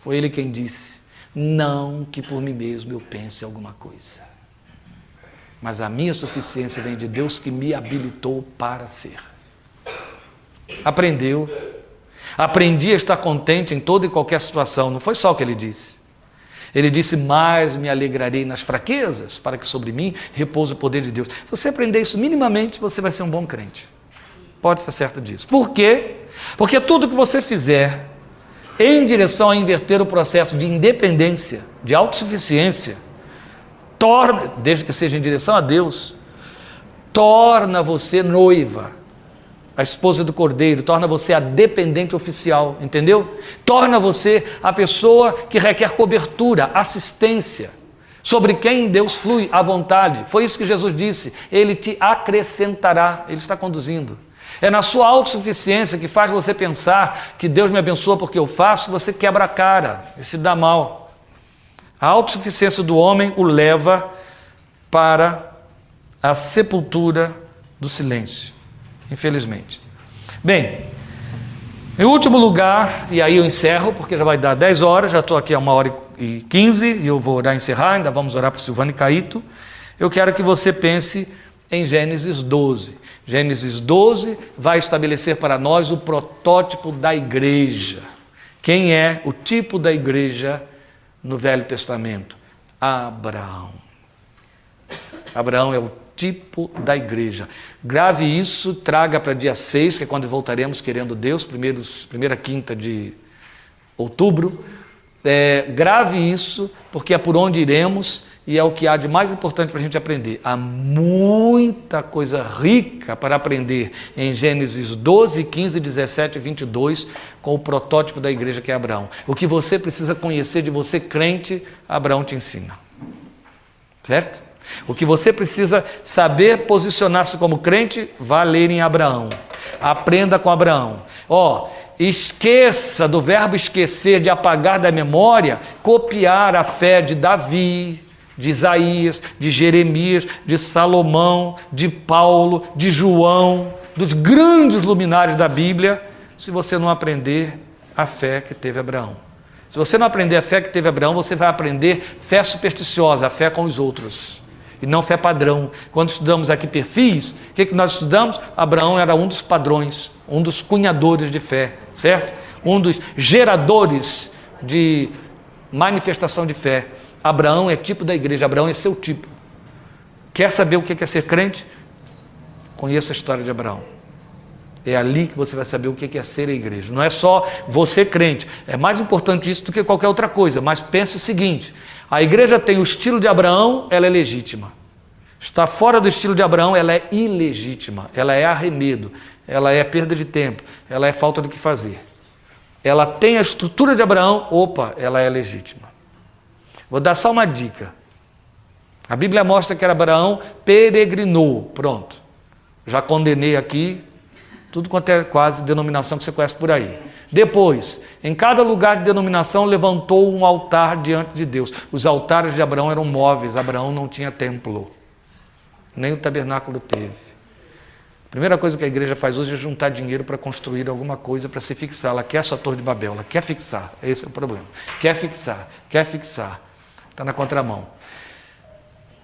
Speaker 1: Foi ele quem disse: não que por mim mesmo eu pense alguma coisa, mas a minha suficiência vem de Deus que me habilitou para ser. Aprendi a estar contente em toda e qualquer situação. Não foi só o que ele disse. Ele disse: mais me alegrarei nas fraquezas, para que sobre mim repouse o poder de Deus. Se você aprender isso minimamente, você vai ser um bom crente. Pode estar certo disso. Por quê? Porque tudo que você fizer em direção a inverter o processo de independência, de autossuficiência, desde que seja em direção a Deus, torna você noiva, a esposa do Cordeiro, torna você a dependente oficial, entendeu? Torna você a pessoa que requer cobertura, assistência, sobre quem Deus flui à vontade. Foi isso que Jesus disse: Ele te acrescentará, Ele está conduzindo. É na sua autossuficiência que faz você pensar que Deus me abençoa porque eu faço, você quebra a cara e se dá mal. A autossuficiência do homem o leva para a sepultura do silêncio. Infelizmente. Bem, em último lugar, e aí eu encerro, porque já vai dar 10 horas, já estou aqui a 1h15, e eu vou orar e encerrar, ainda vamos orar para o Silvano e Caíto. Eu quero que você pense em Gênesis 12. Gênesis 12 vai estabelecer para nós o protótipo da igreja. Quem é o tipo da igreja no Velho Testamento? Abraão. Abraão é o tipo da igreja. Grave isso, traga para dia 6, que é quando voltaremos, querendo Deus, primeira quinta de outubro. Grave isso, porque é por onde iremos e é o que há de mais importante para a gente aprender. Há muita coisa rica para aprender em Gênesis 12, 15, 17 e 22, com o protótipo da igreja que é Abraão. O que você precisa conhecer de você crente, Abraão te ensina. Certo? O que você precisa saber posicionar-se como crente, vá ler em Abraão. Aprenda com Abraão. Esqueça do verbo esquecer, de apagar da memória, copiar a fé de Davi, de Isaías, de Jeremias, de Salomão, de Paulo, de João, dos grandes luminares da Bíblia, se você não aprender a fé que teve Abraão. Se você não aprender a fé que teve Abraão, você vai aprender fé supersticiosa, a fé com os outros, e não fé padrão. Quando estudamos aqui perfis, o que nós estudamos? Abraão era um dos padrões, um dos cunhadores de fé, certo? Um dos geradores de manifestação de fé. Abraão é tipo da igreja, Abraão é seu tipo. Quer saber o que é ser crente? Conheça a história de Abraão. É ali que você vai saber o que é ser a igreja. Não é só você crente, é mais importante isso do que qualquer outra coisa, mas pense o seguinte, a igreja tem o estilo de Abraão, ela é legítima. Está fora do estilo de Abraão, ela é ilegítima, ela é arremedo, ela é perda de tempo, ela é falta do que fazer. Ela tem a estrutura de Abraão, opa, ela é legítima. Vou dar só uma dica. A Bíblia mostra que Abraão peregrinou, pronto. Já condenei aqui tudo quanto é quase denominação que você conhece por aí. Depois, em cada lugar de denominação levantou um altar diante de Deus. Os altares de Abraão eram móveis, Abraão não tinha templo. Nem o tabernáculo teve. A primeira coisa que a igreja faz hoje é juntar dinheiro para construir alguma coisa, para se fixar. Ela quer a sua torre de Babel, ela quer fixar. Esse é o problema. Quer fixar, quer fixar. Está na contramão.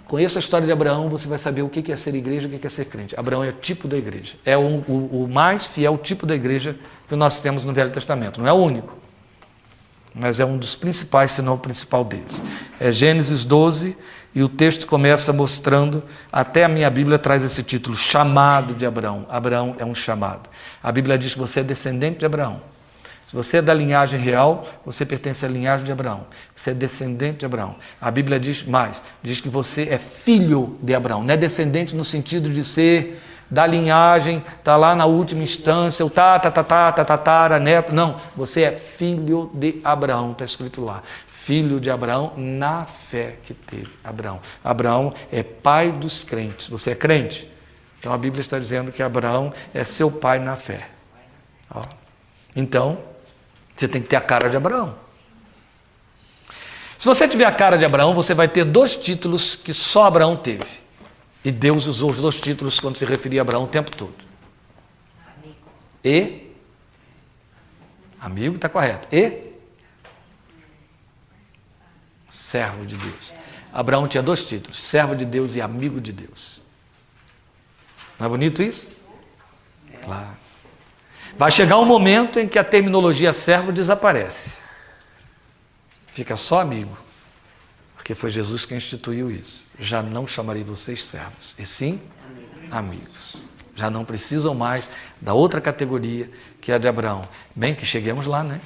Speaker 1: Conheça a história de Abraão, você vai saber o que é ser igreja e o que é ser crente. Abraão é o tipo da igreja. É o mais fiel tipo da igreja que nós temos no Velho Testamento. Não é o único, mas é um dos principais, se não o principal deles. É Gênesis 12, e o texto começa mostrando, até a minha Bíblia traz esse título, chamado de Abraão. Abraão é um chamado. A Bíblia diz que você é descendente de Abraão. Se você é da linhagem real, você pertence à linhagem de Abraão. Você é descendente de Abraão. A Bíblia diz mais, diz que você é filho de Abraão. Não é descendente no sentido de ser da linhagem, está lá na última instância, o tatara, neto. Não, você é filho de Abraão, está escrito lá. Filho de Abraão na fé que teve Abraão. Abraão é pai dos crentes. Você é crente? Então a Bíblia está dizendo que Abraão é seu pai na fé. Ó. Então, você tem que ter a cara de Abraão. Se você tiver a cara de Abraão, você vai ter dois títulos que só Abraão teve. E Deus usou os dois títulos quando se referia a Abraão o tempo todo. E? Amigo, está correto. E? Servo de Deus. Abraão tinha dois títulos, servo de Deus e amigo de Deus. Não é bonito isso? Claro. Vai chegar um momento em que a terminologia servo desaparece. Fica só amigo. Porque foi Jesus quem instituiu isso. Já não chamarei vocês servos, e sim amigos. Já não precisam mais da outra categoria que é a de Abraão. Bem, que cheguemos lá, né?